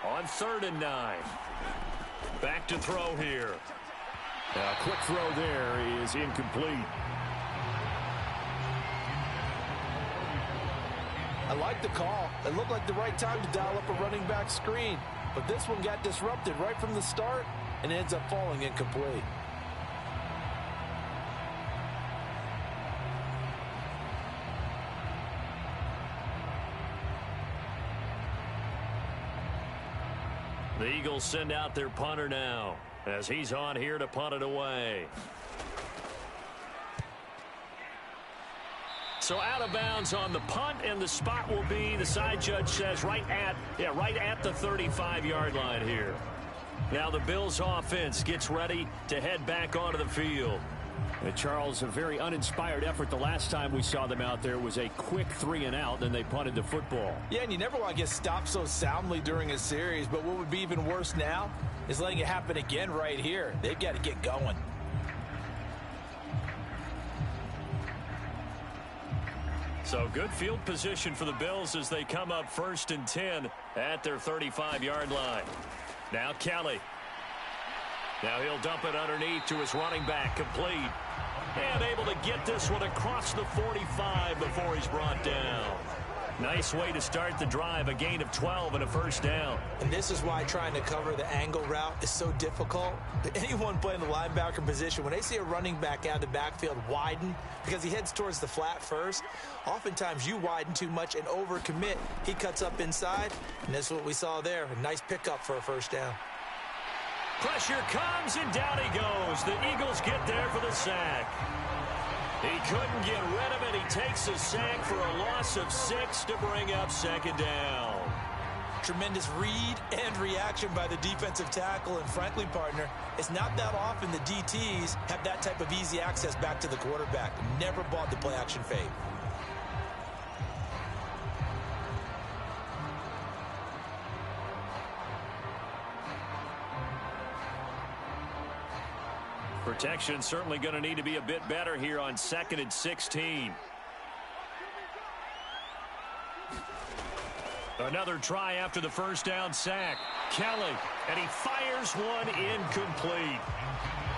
on 3rd and 9. Back to throw here. A quick throw there is incomplete. I like the call. It looked like the right time to dial up a running back screen. But this one got disrupted right from the start and ends up falling incomplete. The Eagles send out their punter now as he's on here to punt it away. So out of bounds on the punt, and the spot will be, the side judge says, right at the 35-yard line here. Now the Bills offense gets ready to head back onto the field. And Charles, a very uninspired effort the last time we saw them out there was a quick 3-and-out, then they punted the football. Yeah, and you never want to get stopped so soundly during a series, but what would be even worse now is letting it happen again right here. They've got to get going. So good field position for the Bills as they come up 1st and 10 at their 35-yard line. Now Kelly. Now he'll dump it underneath to his running back, complete. And able to get this one across the 45 before he's brought down. Nice way to start the drive, a gain of 12 and a first down. And this is why trying to cover the angle route is so difficult. Anyone playing the linebacker position, when they see a running back out of the backfield widen because he heads towards the flat first, oftentimes you widen too much and overcommit. He cuts up inside, and that's what we saw there. A nice pickup for a first down. Pressure comes, and down he goes. The Eagles get there for the sack. He couldn't get rid of it. He takes a sack for a loss of 6 to bring up second down. Tremendous read and reaction by the defensive tackle. And frankly, partner, it's not that often the DTs have that type of easy access back to the quarterback. Never bought the play-action fade. Protection certainly going to need to be a bit better here on 2nd and 16. Another try after the first down sack. Kelly, and he fires one incomplete.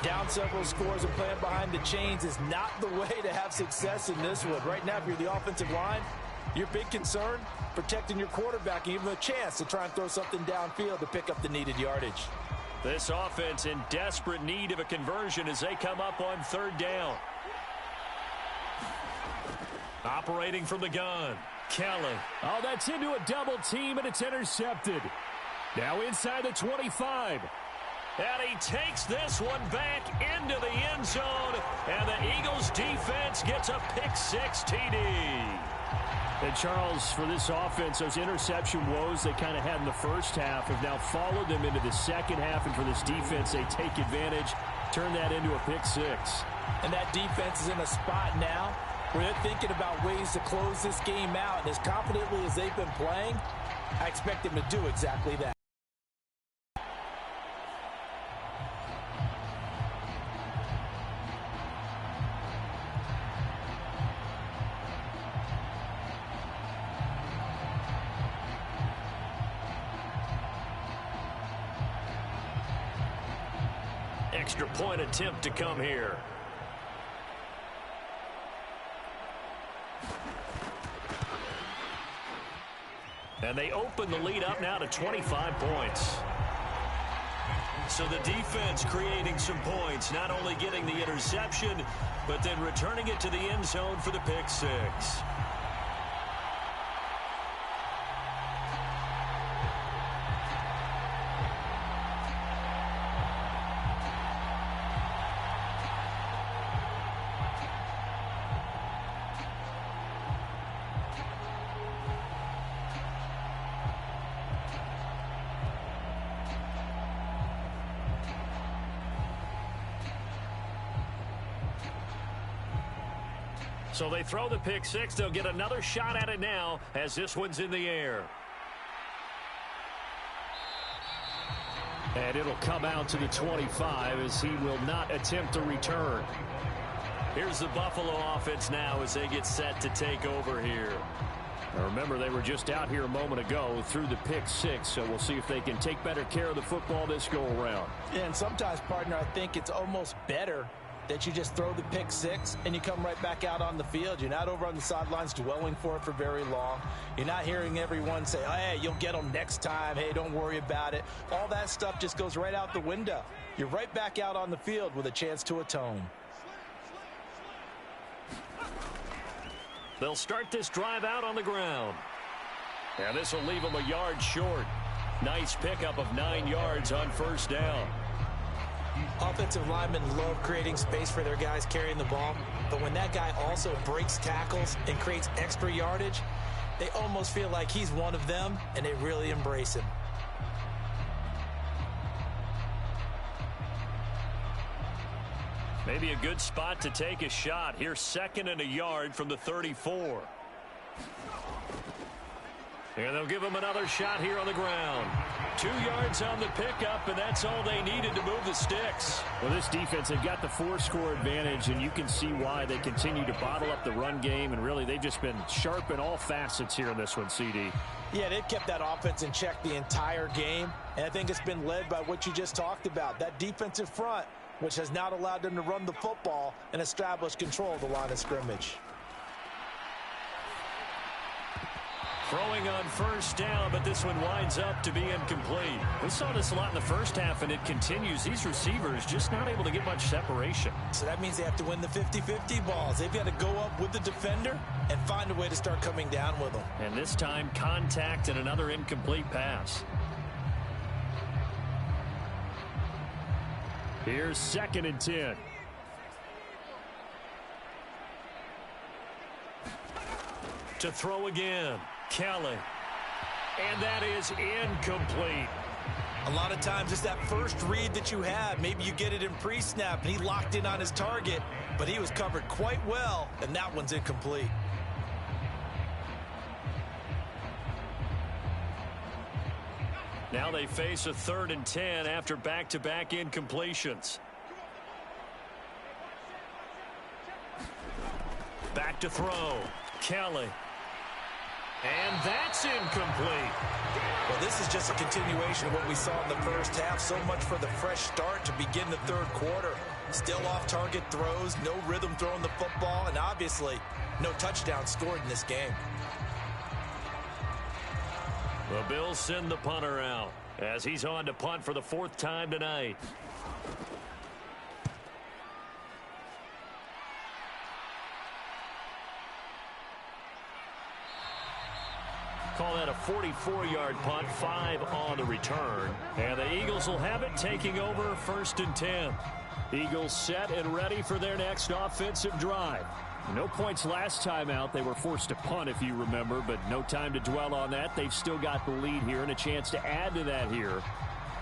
Down several scores and playing behind the chains is not the way to have success in this one. Right now, if you're the offensive line, your big concern, protecting your quarterback and even a chance to try and throw something downfield to pick up the needed yardage. This offense in desperate need of a conversion as they come up on 3rd down. Operating from the gun, Kelly. Oh, that's into a double team, and it's intercepted. Now inside the 25. And he takes this one back into the end zone, and the Eagles defense gets a pick-6 TD. And Charles, for this offense, those interception woes they kind of had in the first half have now followed them into the second half. And for this defense, they take advantage, turn that into a pick-6. And that defense is in a spot now where they're thinking about ways to close this game out. And as confidently as they've been playing, I expect them to do exactly that. Extra point attempt to come here. And they open the lead up now to 25 points. So the defense creating some points, not only getting the interception, but then returning it to the end zone for the pick-6. So they throw the pick six. They'll get another shot at it now as this one's in the air. And it'll come out to the 25 as he will not attempt a return. Here's the Buffalo offense now as they get set to take over here. Now remember, they were just out here a moment ago through the pick six, so we'll see if they can take better care of the football this go-around. Yeah, and sometimes, partner, I think it's almost better that you just throw the pick six and you come right back out on the field. You're not over on the sidelines dwelling for it for very long. You're not hearing everyone say, hey, you'll get them next time. Hey, don't worry about it. All that stuff just goes right out the window. You're right back out on the field with a chance to atone. They'll start this drive out on the ground. And this will leave them a yard short. Nice pickup of 9 yards on first down. Offensive linemen love creating space for their guys carrying the ball, but when that guy also breaks tackles and creates extra yardage, they almost feel like he's one of them, and they really embrace him. Maybe a good spot to take a shot. Here's 2nd and a yard from the 34. And they'll give him another shot here on the ground. 2 yards on the pickup, and that's all they needed to move the sticks. Well, this defense, they've got the 4-score advantage, and you can see why they continue to bottle up the run game, and really they've just been sharp in all facets here in this one, CD. Yeah, they've kept that offense in check the entire game, and I think it's been led by what you just talked about, that defensive front, which has not allowed them to run the football and establish control of the line of scrimmage. Throwing on first down, but this one winds up to be incomplete. We saw this a lot in the first half, and it continues. These receivers just not able to get much separation. So that means they have to win the 50-50 balls. They've got to go up with the defender and find a way to start coming down with them. And this time, contact and another incomplete pass. Here's 2nd and 10. To throw again, Kelly. And that is incomplete. A lot of times it's that first read that you have. Maybe you get it in pre-snap, and he locked in on his target, but he was covered quite well, and that one's incomplete. Now they face a 3rd and 10 after back-to-back incompletions. Back to throw, Kelly. And that's incomplete. Well, this is just a continuation of what we saw in the first half. So much for the fresh start to begin the 3rd quarter. Still off-target throws, no rhythm throwing the football, and obviously no touchdown scored in this game. The Bills send the punter out as he's on to punt for the 4th time tonight. Call that a 44-yard punt, 5 on the return. And the Eagles will have it, taking over 1st and 10. Eagles set and ready for their next offensive drive. No points last time out. They were forced to punt, if you remember, but no time to dwell on that. They've still got the lead here and a chance to add to that here.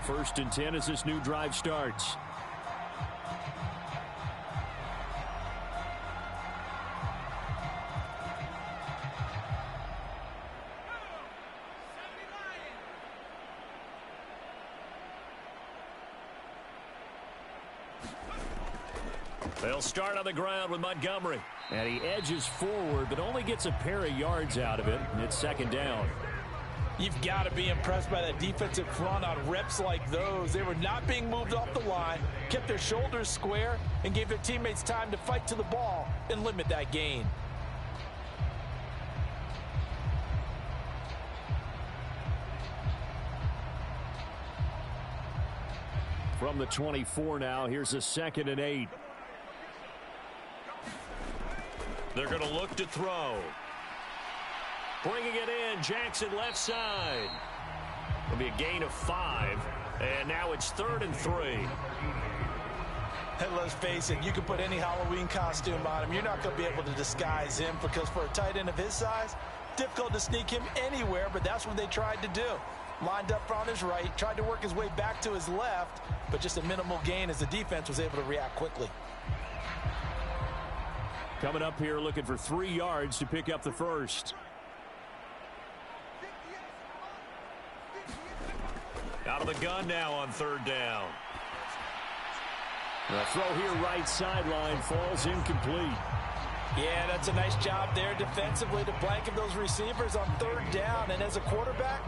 1st and 10 as this new drive starts. They'll start on the ground with Montgomery. And he edges forward, but only gets a pair of yards out of it, and it's 2nd down. You've got to be impressed by that defensive front on reps like those. They were not being moved off the line, kept their shoulders square, and gave their teammates time to fight to the ball and limit that gain. From the 24 now, here's a 2nd and 8. They're going to look to throw. Bringing it in, Jackson left side. It'll be a gain of 5. And now it's 3rd and 3. And let's face it, you can put any Halloween costume on him. You're not going to be able to disguise him because for a tight end of his size, difficult to sneak him anywhere, but that's what they tried to do. Lined up on his right, tried to work his way back to his left, but just a minimal gain as the defense was able to react quickly. coming up here looking for 3 yards to pick up the first. Out of the gun now on 3rd down. The throw here right sideline falls incomplete. Yeah, that's a nice job there defensively to blanket those receivers on 3rd down. And as a quarterback,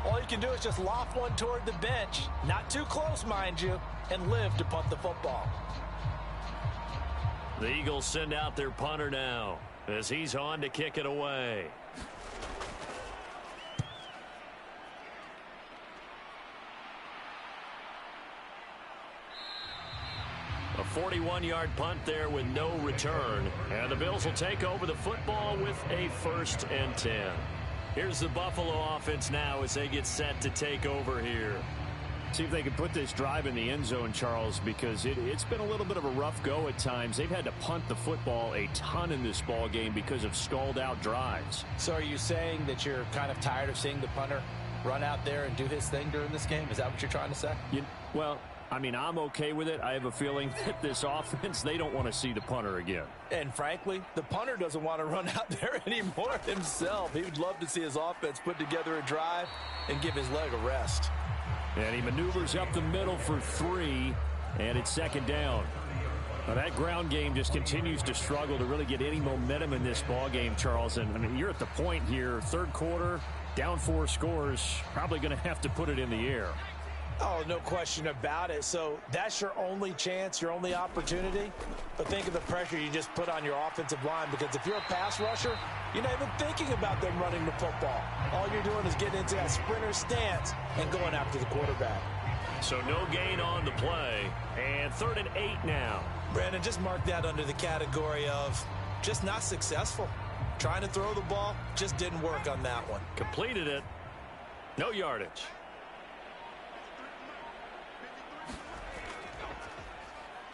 all you can do is just loft one toward the bench. Not too close, mind you, and live to punt the football. The Eagles send out their punter now as he's on to kick it away. A 41-yard punt there with no return. And the Bills will take over the football with a 1st and 10. Here's the Buffalo offense now as they get set to take over here. See if they can put this drive in the end zone, Charles, because it's been a little bit of a rough go at times. They've had to punt the football a ton in this ball game because of stalled-out drives. So are you saying that you're kind of tired of seeing the punter run out there and do his thing during this game? Is that what you're trying to say? Well, I mean, I'm okay with it. I have a feeling that this offense, they don't want to see the punter again. And frankly, the punter doesn't want to run out there anymore himself. He would love to see his offense put together a drive and give his leg a rest. And he maneuvers up the middle for 3, and it's 2nd down. Now that ground game just continues to struggle to really get any momentum in this ball game, Charles. And I mean, you're at the point here, 3rd quarter, down 4 scores, probably going to have to put it in the air. Oh, no question about it. So that's your only chance, your only opportunity. But think of the pressure you just put on your offensive line, because if you're a pass rusher, you're not even thinking about them running the football. All you're doing is getting into that sprinter stance and going after the quarterback. So no gain on the play, and 3rd and 8 now. Brandon, just mark that under the category of just not successful. Trying to throw the ball, just didn't work on that one. Completed it. No yardage.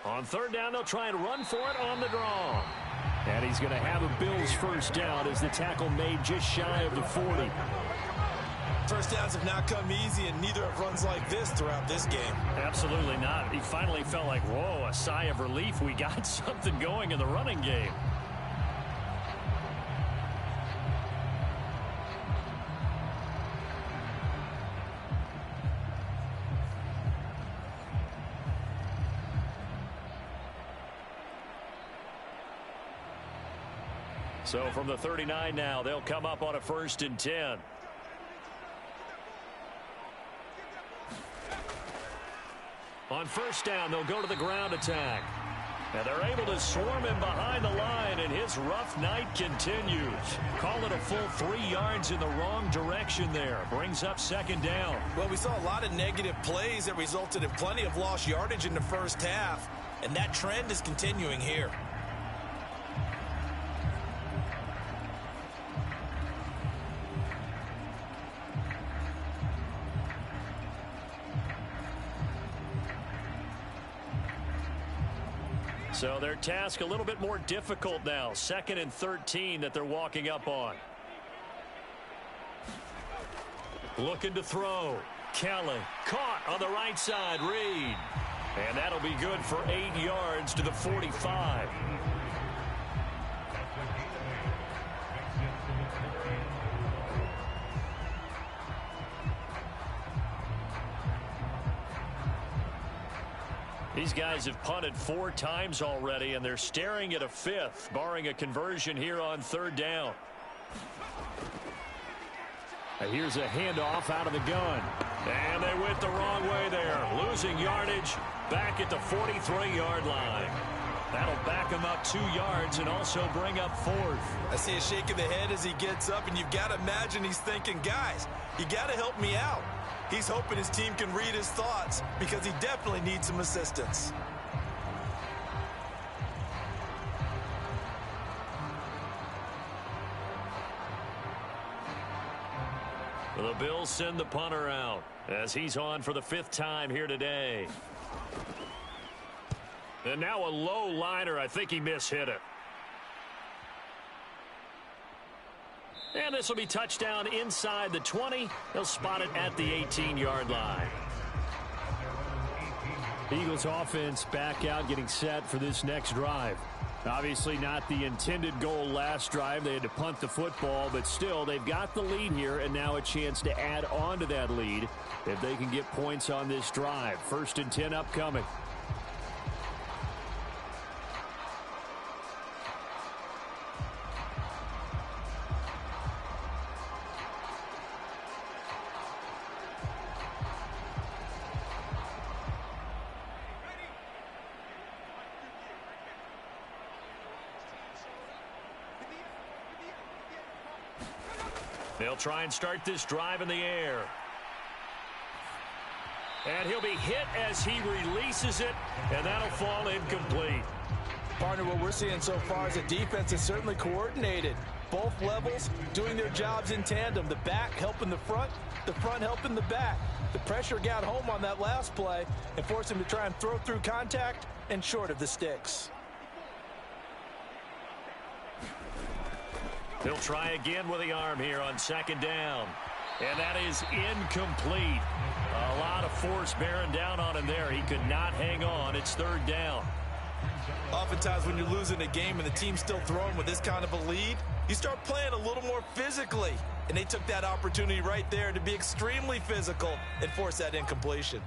On 3rd down, they'll try and run for it on the draw. And he's going to have a Bills 1st down as the tackle made just shy of the 40. First downs have not come easy, and neither have runs like this throughout this game. Absolutely not. He finally felt like, whoa, a sigh of relief. We got something going in the running game. So from the 39 now, they'll come up on a 1st and 10. On 1st down, they'll go to the ground attack. And they're able to swarm him behind the line, and his rough night continues. Call it a full 3 yards in the wrong direction there. Brings up 2nd down. Well, we saw a lot of negative plays that resulted in plenty of lost yardage in the first half, and that trend is continuing here. So their task a little bit more difficult now. 2nd and 13 that they're walking up on. Looking to throw. Kelly caught on the right side. Reed. And that'll be good for 8 yards to the 45. These guys have punted 4 times already, and they're staring at a 5th, barring a conversion here on 3rd down. And here's a handoff out of the gun. And they went the wrong way there. Losing yardage back at the 43-yard line. That'll back him up 2 yards and also bring up 4th. I see a shake of the head as he gets up, and you've got to imagine he's thinking, guys, you got to help me out. He's hoping his team can read his thoughts because he definitely needs some assistance. The Bills send the punter out as he's on for the 5th time here today. And now a low liner. I think he mishit it. And this will be touchdown inside the 20. They'll spot it at the 18-yard line. Eagles offense back out getting set for this next drive. Obviously not the intended goal last drive. They had to punt the football, but still they've got the lead here and now a chance to add on to that lead if they can get points on this drive. 1st and 10 upcoming. They'll try and start this drive in the air. And he'll be hit as he releases it, and that'll fall incomplete. Partner, what we're seeing so far is the defense is certainly coordinated. Both levels doing their jobs in tandem. The back helping the front helping the back. The pressure got home on that last play and forced him to try and throw through contact and short of the sticks. He'll try again with the arm here on 2nd down. And that is incomplete. A lot of force bearing down on him there. He could not hang on. It's 3rd down. Oftentimes when you're losing a game and the team's still throwing with this kind of a lead, you start playing a little more physically. And they took that opportunity right there to be extremely physical and force that incompletion.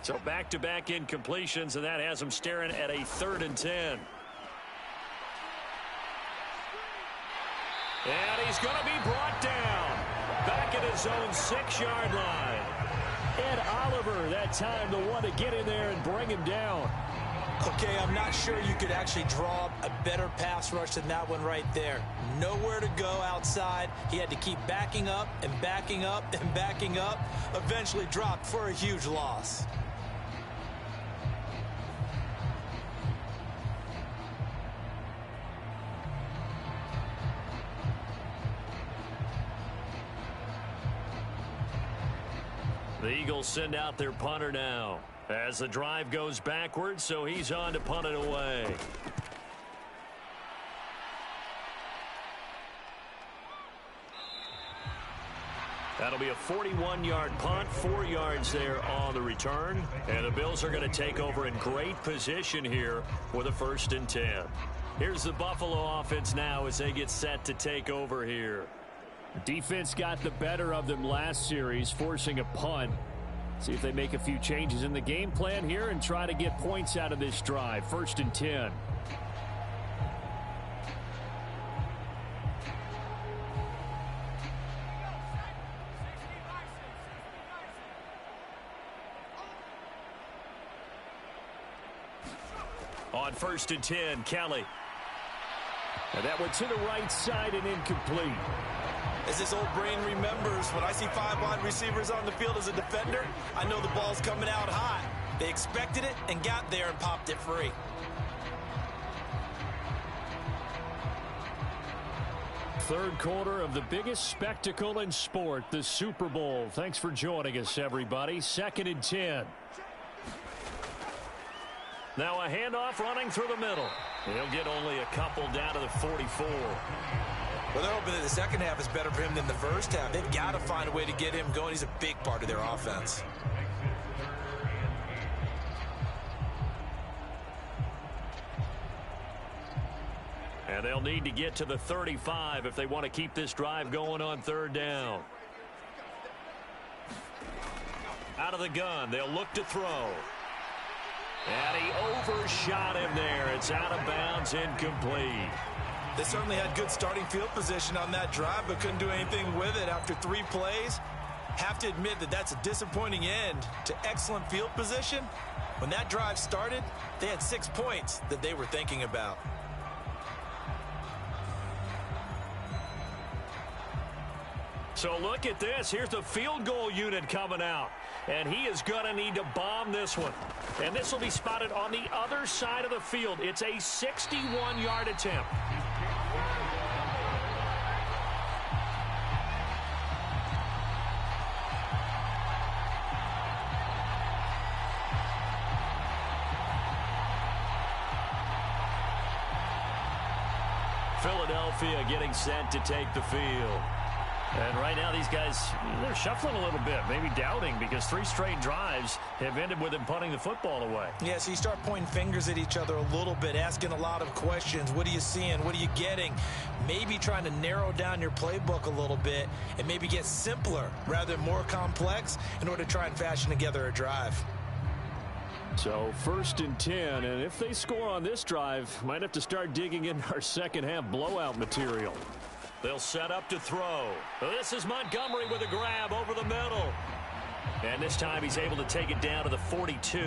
So back-to-back incompletions, and that has them staring at a 3rd and 10. And he's going to be brought down back at his own 6-yard line. Ed Oliver, that time the one to get in there and bring him down. Okay, I'm not sure you could actually draw a better pass rush than that one right there. Nowhere to go outside. He had to keep backing up and backing up and backing up. Eventually dropped for a huge loss. The Eagles send out their punter now as the drive goes backwards, so he's on to punt it away. That'll be a 41-yard punt, 4 yards there on the return. And the Bills are going to take over in great position here for the 1st and 10. Here's the Buffalo offense now as they get set to take over here. Defense got the better of them last series, forcing a punt. See if they make a few changes in the game plan here and try to get points out of this drive. 1st and 10. On 1st and 10, Kelly. And that went to the right side and incomplete. As this old brain remembers, when I see 5 wide receivers on the field as a defender, I know the ball's coming out hot. They expected it and got there and popped it free. Third quarter of the biggest spectacle in sport, the Super Bowl. Thanks for joining us, everybody. 2nd and 10. Now a handoff running through the middle. He'll get only a couple down to the 44. Well, they're hoping that the second half is better for him than the first half. They've got to find a way to get him going. He's a big part of their offense. And they'll need to get to the 35 if they want to keep this drive going on 3rd down. Out of the gun, they'll look to throw. And he overshot him there. It's out of bounds, incomplete. They certainly had good starting field position on that drive, but couldn't do anything with it after 3 plays. Have to admit that that's a disappointing end to excellent field position. When that drive started, they had 6 points that they were thinking about. So look at this. Here's the field goal unit coming out. And he is going to need to bomb this one. And this will be spotted on the other side of the field. It's a 61-yard attempt. Philadelphia getting set to take the field. And right now these guys, they're shuffling a little bit, maybe doubting, because 3 straight drives have ended with them punting the football away. Yeah, so you start pointing fingers at each other a little bit, asking a lot of questions. What are you seeing? What are you getting? Maybe trying to narrow down your playbook a little bit and maybe get simpler rather than more complex in order to try and fashion together a drive. So 1st and 10, and if they score on this drive, might have to start digging in our second half blowout material. They'll set up to throw. This is Montgomery with a grab over the middle. And this time he's able to take it down to the 42.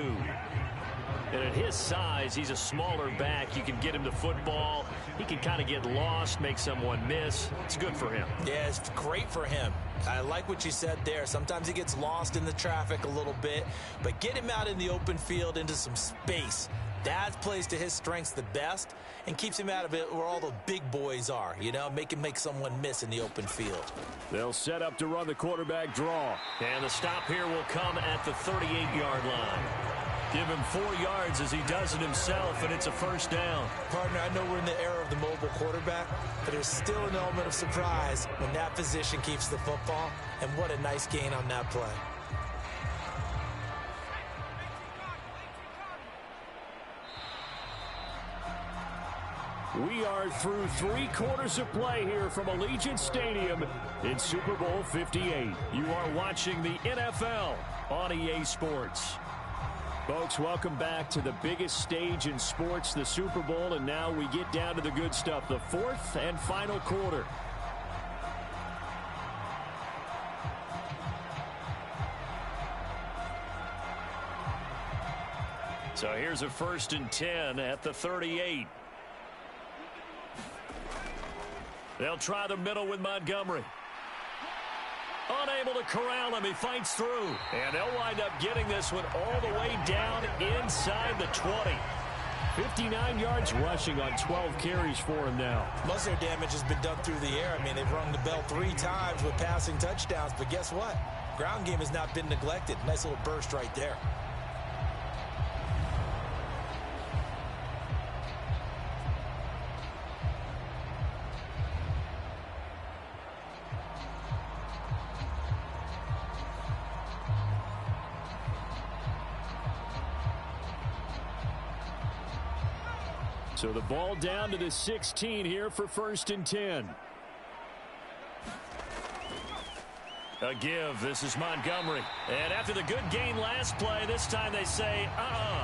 And at his size, he's a smaller back. You can get him the football. He can kind of get lost, make someone miss. It's good for him. Yeah, it's great for him. I like what you said there. Sometimes he gets lost in the traffic a little bit, but get him out in the open field into some space. That plays to his strengths the best and keeps him out of it where all the big boys are, you know, make him make someone miss in the open field. They'll set up to run the quarterback draw. And the stop here will come at the 38-yard line. Give him 4 yards as he does it himself, and it's a 1st down. Partner, I know we're in the era of the mobile quarterback, but there's still an element of surprise when that position keeps the football, and what a nice gain on that play. We are through 3 quarters of play here from Allegiant Stadium in Super Bowl 58. You are watching the NFL on EA Sports. Folks, welcome back to the biggest stage in sports, the Super Bowl, and now we get down to the good stuff, the 4th and final quarter. So here's a 1st and 10 at the 38. They'll try the middle with Montgomery. Unable to corral him. He fights through. And they'll wind up getting this one all the way down inside the 20. 59 yards rushing on 12 carries for him now. Most of their damage has been done through the air. I mean, they've rung the bell 3 times with passing touchdowns. But guess what? Ground game has not been neglected. Nice little burst right there. So the ball down to the 16 here for 1st and 10. A give. This is Montgomery. And after the good gain last play, this time they say,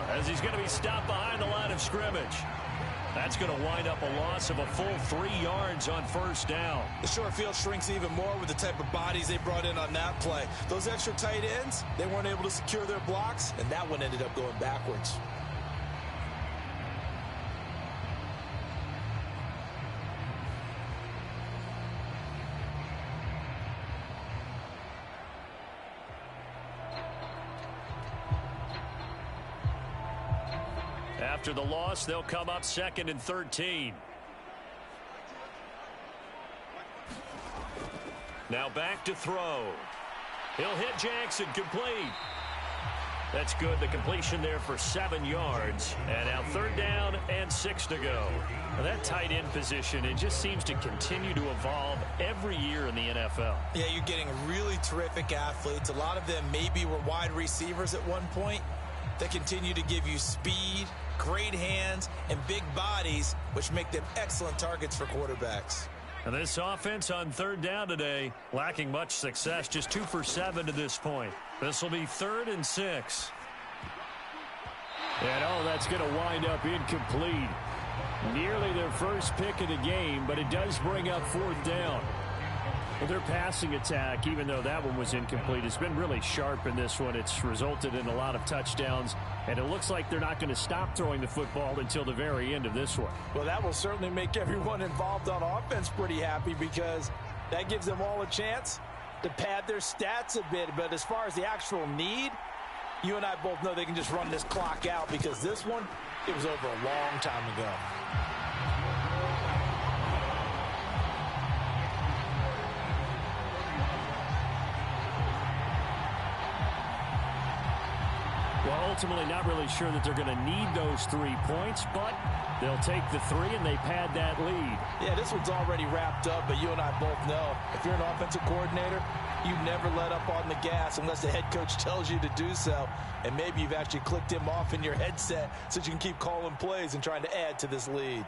as he's going to be stopped behind the line of scrimmage. That's going to wind up a loss of a full 3 yards on 1st down. The short field shrinks even more with the type of bodies they brought in on that play. Those extra tight ends, they weren't able to secure their blocks, and that one ended up going backwards. After the loss, they'll come up 2nd and 13. Now back to throw. He'll hit Jackson, complete. That's good. The completion there for 7 yards. And now 3rd down and 6 to go. Now that tight end position, it just seems to continue to evolve every year in the NFL. Yeah, you're getting really terrific athletes. A lot of them maybe were wide receivers at one point. They continue to give you speed, great hands, and big bodies, which make them excellent targets for quarterbacks. And this offense on 3rd down today, lacking much success, just 2 for 7 to this point. This will be 3rd and 6. And that's going to wind up incomplete. Nearly their first pick of the game, but it does bring up 4th down. Well, their passing attack, even though that one was incomplete, has been really sharp in this one. It's resulted in a lot of touchdowns, and it looks like they're not going to stop throwing the football until the very end of this one. Well, that will certainly make everyone involved on offense pretty happy, because that gives them all a chance to pad their stats a bit. But as far as the actual need, you and I both know they can just run this clock out, because this one, it was over a long time ago. Well, ultimately not really sure that they're going to need those 3 points, but they'll take the 3 and they pad that lead. Yeah, this one's already wrapped up, but you and I both know if you're an offensive coordinator, you never let up on the gas unless the head coach tells you to do so. And maybe you've actually clicked him off in your headset so you can keep calling plays and trying to add to this lead.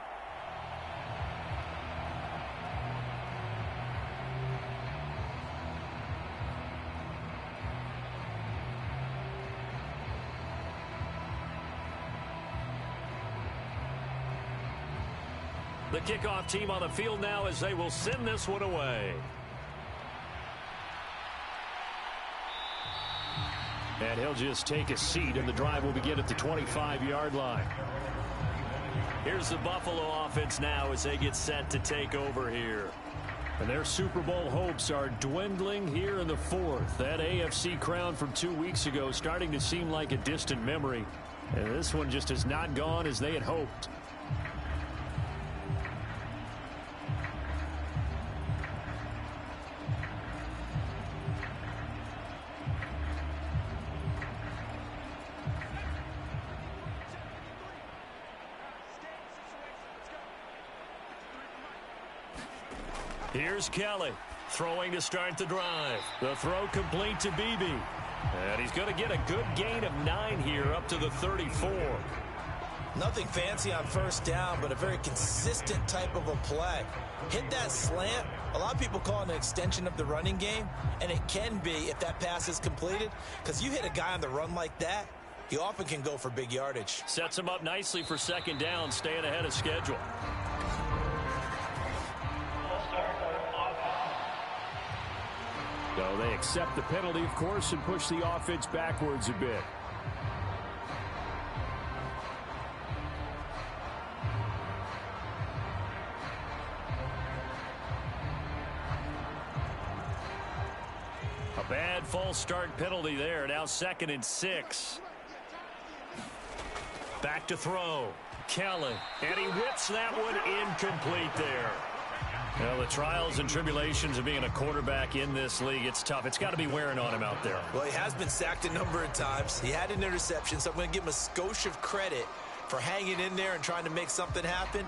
The kickoff team on the field now as they will send this one away. And he'll just take a seat, and the drive will begin at the 25-yard line. Here's the Buffalo offense now as they get set to take over here. And their Super Bowl hopes are dwindling here in the fourth. That AFC crown from 2 weeks ago starting to seem like a distant memory. And this one just has not gone as they had hoped. Here's Kelly throwing to start the drive. The throw complete to Beebe. And he's going to get a good gain of 9 here up to the 34. Nothing fancy on first down, but a very consistent type of a play. Hit that slant. A lot of people call it an extension of the running game, and it can be if that pass is completed, because you hit a guy on the run like that, he often can go for big yardage. Sets him up nicely for second down, staying ahead of schedule. So they accept the penalty, of course, and push the offense backwards a bit. A bad false start penalty there. Now 2nd and 6. Back to throw. Kelly. And he whips that one incomplete there. Well, the trials and tribulations of being a quarterback in this league, it's tough. It's got to be wearing on him out there. Well, he has been sacked a number of times. He had an interception, so I'm going to give him a skosh of credit for hanging in there and trying to make something happen,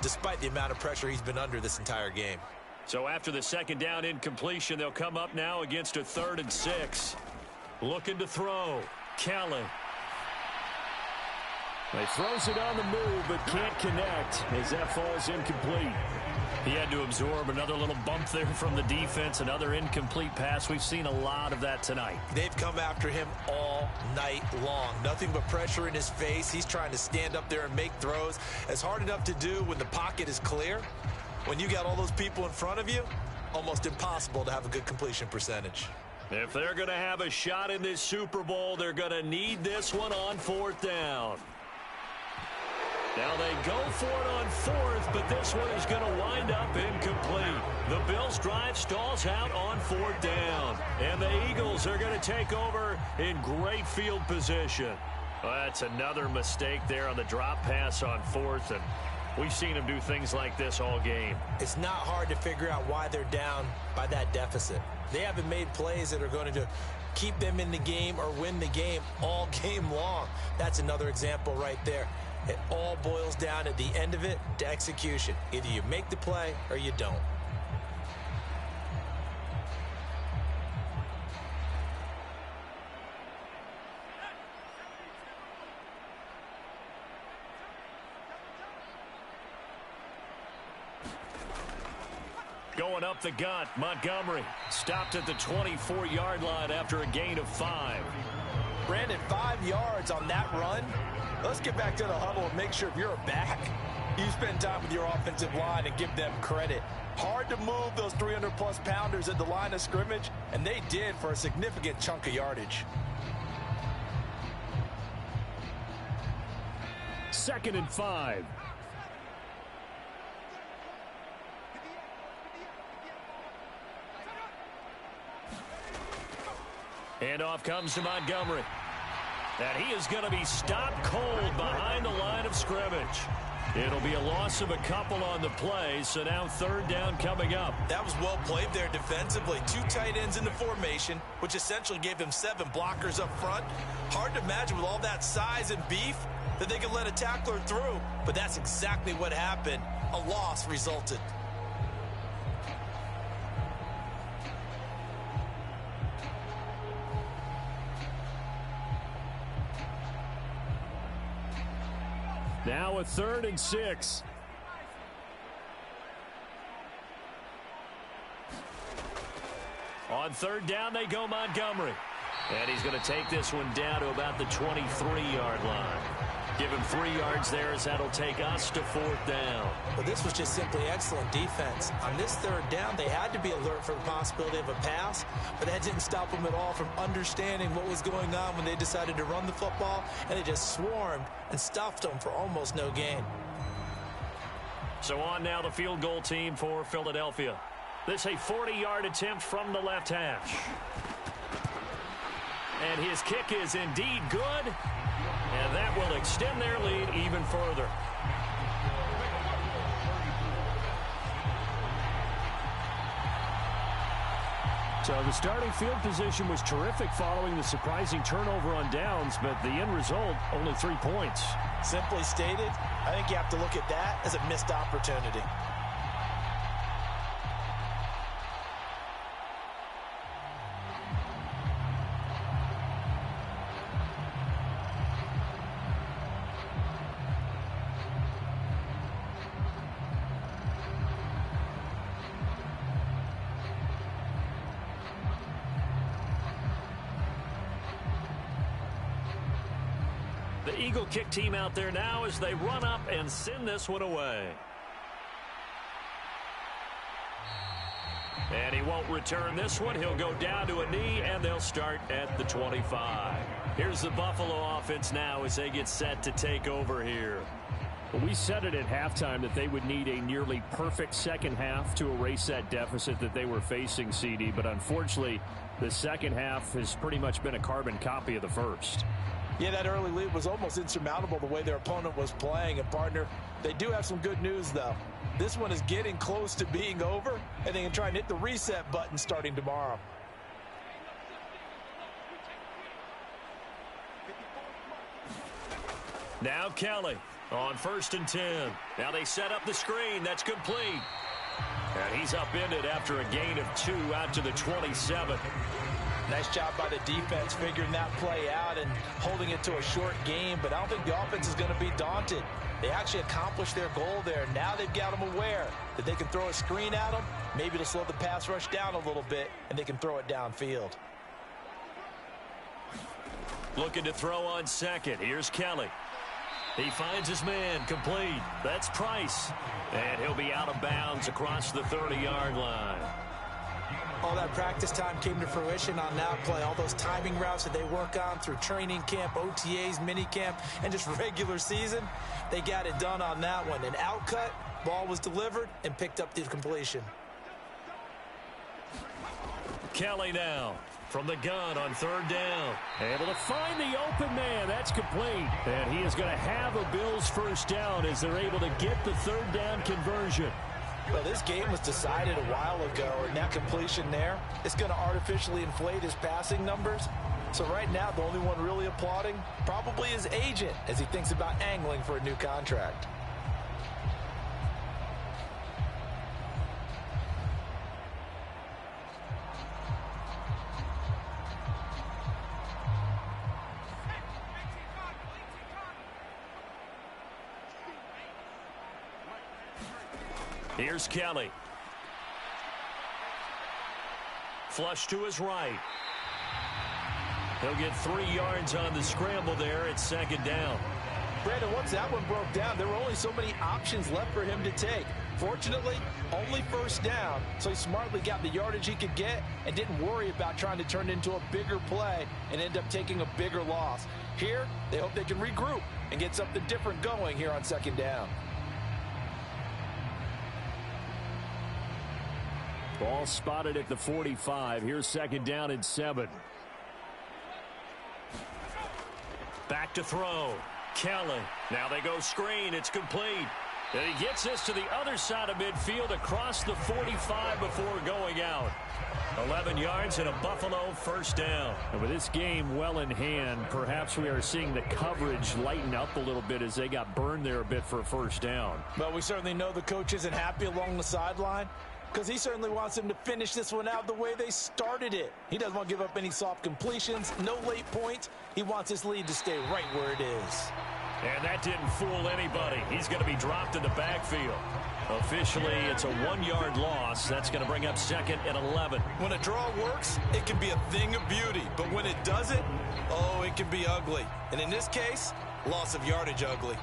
despite the amount of pressure he's been under this entire game. So after the second down incompletion, they'll come up now against a 3rd and 6. Looking to throw. Kelly. He throws it on the move, but can't connect as that falls incomplete. He had to absorb another little bump there from the defense, another incomplete pass. We've seen a lot of that tonight. They've come after him all night long. Nothing but pressure in his face. He's trying to stand up there and make throws. It's hard enough to do when the pocket is clear. When you got all those people in front of you, almost impossible to have a good completion percentage. If they're going to have a shot in this Super Bowl, they're going to need this one on 4th down. Now they go for it on 4th, but this one is going to wind up incomplete. The Bills' drive stalls out on 4th down. And the Eagles are going to take over in great field position. Well, that's another mistake there on the drop pass on 4th, and we've seen them do things like this all game. It's not hard to figure out why they're down by that deficit. They haven't made plays that are going to keep them in the game or win the game all game long. That's another example right there. It all boils down at the end of it to execution. Either you make the play or you don't. Going up the gut, Montgomery stopped at the 24-yard line after a gain of 5. Brandon, 5 yards on that run. Let's get back to the huddle and make sure if you're a back, you spend time with your offensive line and give them credit. Hard to move those 300-plus pounders at the line of scrimmage, and they did for a significant chunk of yardage. 2nd and 5. Handoff comes to Montgomery. And he is going to be stopped cold behind the line of scrimmage. It'll be a loss of a couple on the play, so now third down coming up. That was well played there defensively. 2 tight ends in the formation, which essentially gave them 7 blockers up front. Hard to imagine with all that size and beef that they could let a tackler through, but that's exactly what happened. A loss resulted. Now a 3rd and 6. On 3rd down, they go Montgomery. And he's going to take this one down to about the 23-yard line. Give him 3 yards there as that'll take us to 4th down. Well, this was just simply excellent defense. On this 3rd down, they had to be alert for the possibility of a pass, but that didn't stop them at all from understanding what was going on when they decided to run the football, and they just swarmed and stuffed them for almost no gain. So on now the field goal team for Philadelphia. This a 40-yard attempt from the left hash. And his kick is indeed good. And that will extend their lead even further. So the starting field position was terrific following the surprising turnover on downs, but the end result, only 3 points. Simply stated, I think you have to look at that as a missed opportunity. The Eagle kick team out there now as they run up and send this one away. And he won't return this one. He'll go down to a knee, and they'll start at the 25. Here's the Buffalo offense now as they get set to take over here. Well, we said it at halftime that they would need a nearly perfect second half to erase that deficit that they were facing, CD. But unfortunately, the second half has pretty much been a carbon copy of the first. Yeah, that early lead was almost insurmountable the way their opponent was playing. And, partner, they do have some good news, though. This one is getting close to being over, and they can try and hit the reset button starting tomorrow. Now Kelly on 1st and 10. Now they set up the screen. That's complete. And he's upended after a gain of 2 out to the 27. Nice job by the defense figuring that play out and holding it to a short game, but I don't think the offense is going to be daunted. They actually accomplished their goal there. Now they've got them aware that they can throw a screen at them, maybe to slow the pass rush down a little bit, and they can throw it downfield. Looking to throw on 2nd. Here's Kelly. He finds his man, complete. That's Price. And he'll be out of bounds across the 30-yard line. All that practice time came to fruition on that play. All those timing routes that they work on through training camp, OTAs, minicamp, and just regular season, they got it done on that one. An outcut, ball was delivered, and picked up the completion. Kelly now from the gun on 3rd down. Able to find the open man. That's complete. And he is going to have a Bills first down as they're able to get the 3rd down conversion. Well, this game was decided a while ago, and that completion there is going to artificially inflate his passing numbers. So right now, the only one really applauding probably his agent as he thinks about angling for a new contract. Here's Kelly. Flush to his right. He'll get 3 yards on the scramble there at 2nd down. Brandon, once that one broke down, there were only so many options left for him to take. Fortunately, only 1st down, so he smartly got the yardage he could get and didn't worry about trying to turn it into a bigger play and end up taking a bigger loss. Here, they hope they can regroup and get something different going here on 2nd down. Ball spotted at the 45. Here's 2nd down and 7. Back to throw. Kelly. Now they go screen. It's complete. And he gets this to the other side of midfield across the 45 before going out. 11 yards and a Buffalo first down. And with this game well in hand, perhaps we are seeing the coverage lighten up a little bit as they got burned there a bit for a first down. But we certainly know the coach isn't happy along the sideline because he certainly wants them to finish this one out the way they started it. He doesn't want to give up any soft completions, no late points. He wants his lead to stay right where it is. And that didn't fool anybody. He's going to be dropped in the backfield. Officially, it's a 1-yard loss. That's going to bring up 2nd and 11. When a draw works, it can be a thing of beauty. But when it doesn't, oh, it can be ugly. And in this case, loss of yardage ugly.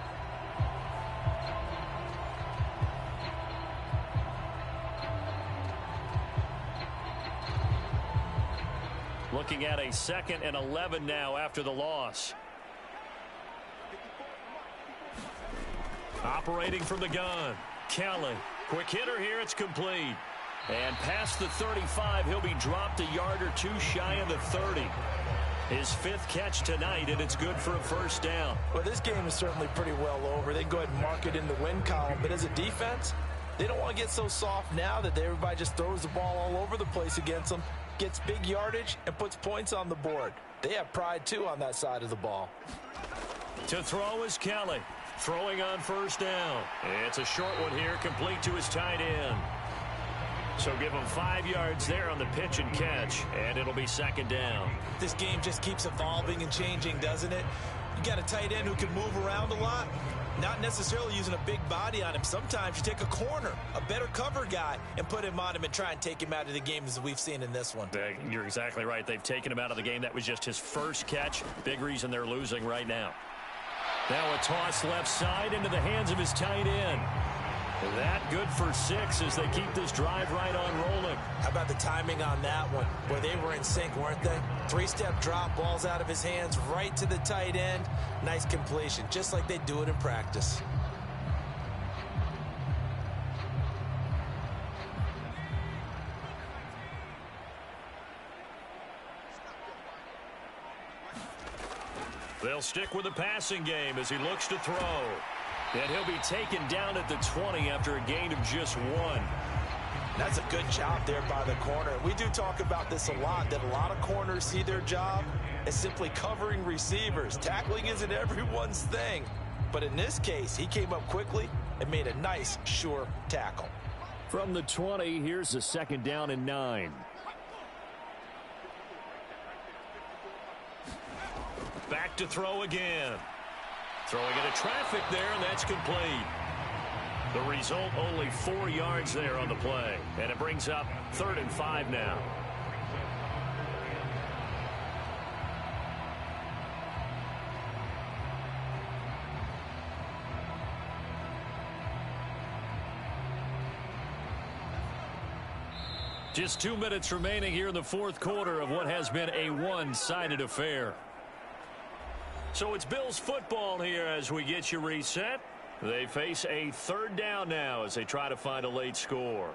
Looking at a 2nd and 11 now after the loss. Operating from the gun. Kelly. Quick hitter here. It's complete. And past the 35, he'll be dropped a yard or two shy of the 30. His 5th catch tonight, and it's good for a first down. Well, this game is certainly pretty well over. They can go ahead and mark it in the win column. But as a defense, they don't want to get so soft now that everybody just throws the ball all over the place against them, gets big yardage, and puts points on the board. They have pride, too, on that side of the ball. To throw is Kelly. Throwing on first down. It's a short one here, complete to his tight end. So give him 5 yards there on the pitch and catch, and it'll be 2nd down. This game just keeps evolving and changing, doesn't it? You got a tight end who can move around a lot, not necessarily using a big body on him. Sometimes you take a corner, a better cover guy, and put him on him and try and take him out of the game as we've seen in this one. You're exactly right. They've taken him out of the game. That was just his first catch. Big reason they're losing right now. Now a toss left side into the hands of his tight end. That good for 6 as they keep this drive right on rolling. How about the timing on that one? Boy, they were in sync, weren't they? 3-step drop, balls out of his hands, right to the tight end. Nice completion, just like they do it in practice. They'll stick with the passing game as he looks to throw. And he'll be taken down at the 20 after a gain of just 1. That's a good job there by the corner. We do talk about this a lot, that a lot of corners see their job as simply covering receivers. Tackling isn't everyone's thing. But in this case, he came up quickly and made a nice, sure tackle. From the 20, here's the 2nd down and 9. Back to throw again. Throwing into traffic there, and that's complete. The result, only 4 yards there on the play. And it brings up 3rd and 5 now. Just 2 minutes remaining here in the 4th quarter of what has been a one-sided affair. So it's Bills football here as we get you reset. They face a 3rd down now as they try to find a late score.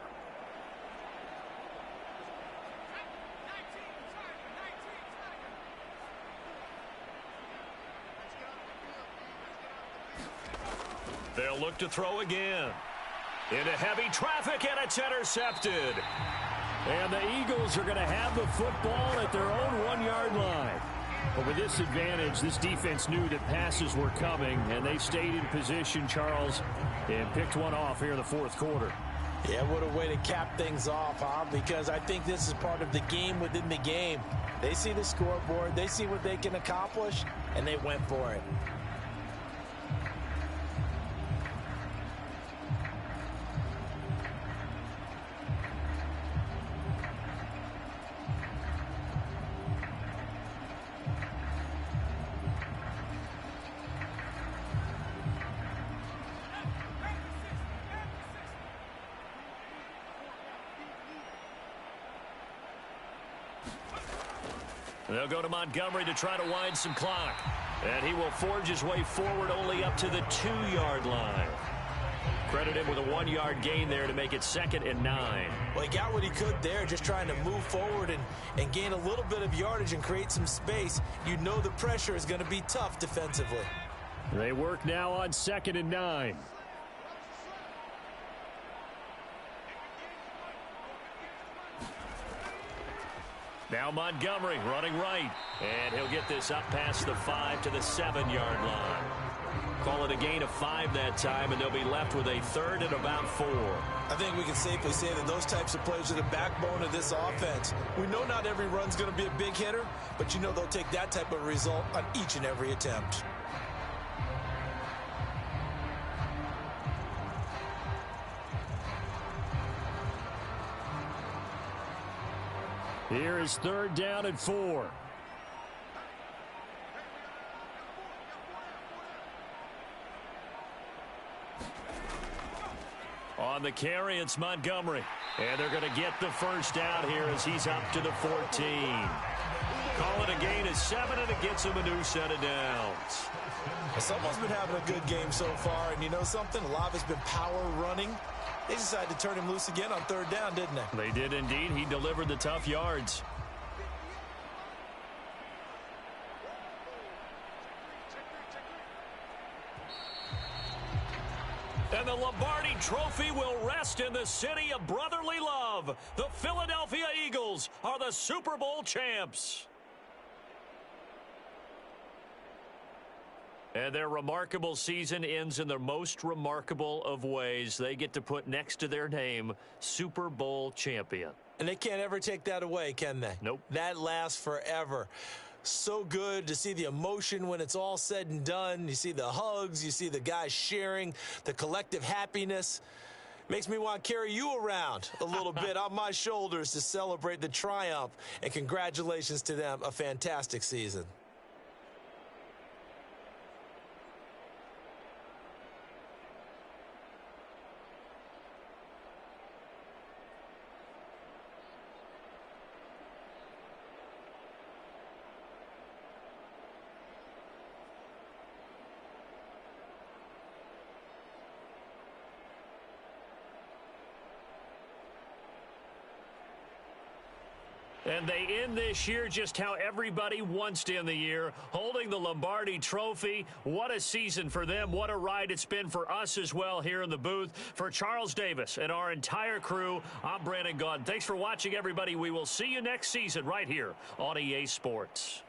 They'll look to throw again. Into heavy traffic, and it's intercepted. And the Eagles are going to have the football at their own 1-yard line. But with this advantage, this defense knew that passes were coming, and they stayed in position, Charles, and picked one off here in the 4th quarter. Yeah, what a way to cap things off, huh? Because I think this is part of the game within the game. They see the scoreboard, they see what they can accomplish, and they went for it. They'll go to Montgomery to try to wind some clock. And he will forge his way forward only up to the 2-yard line. Credit him with a 1-yard gain there to make it 2nd and 9. Well, he got what he could there, just trying to move forward and gain a little bit of yardage and create some space. You know the pressure is going to be tough defensively. They work now on 2nd and 9. Now Montgomery running right. And he'll get this up past the 5 to the 7-yard line. Call it a gain of 5 that time, and they'll be left with a 3rd and about 4. I think we can safely say that those types of plays are the backbone of this offense. We know not every run's going to be a big hitter, but you know they'll take that type of result on each and every attempt. Here is 3rd down and 4. On the carry, it's Montgomery. And they're going to get the first down here as he's up to the 14. Call it a gain of 7, and it gets him a new set of downs. Someone's been having a good game so far, and you know something? A lot of it's been power running. They decided to turn him loose again on 3rd down, didn't they? They did indeed. He delivered the tough yards. And the Lombardi Trophy will rest in the city of brotherly love. The Philadelphia Eagles are the Super Bowl champs. And their remarkable season ends in the most remarkable of ways. They get to put next to their name, Super Bowl champion. And they can't ever take that away, can they? Nope. That lasts forever. So good to see the emotion when it's all said and done. You see the hugs. You see the guys sharing, the collective happiness. Makes me want to carry you around a little bit on my shoulders to celebrate the triumph. And congratulations to them. A fantastic season. And they end this year just how everybody wants to end the year, holding the Lombardi Trophy. What a season for them. What a ride it's been for us as well here in the booth. For Charles Davis and our entire crew, I'm Brandon Gaudin. Thanks for watching, everybody. We will see you next season right here on EA Sports.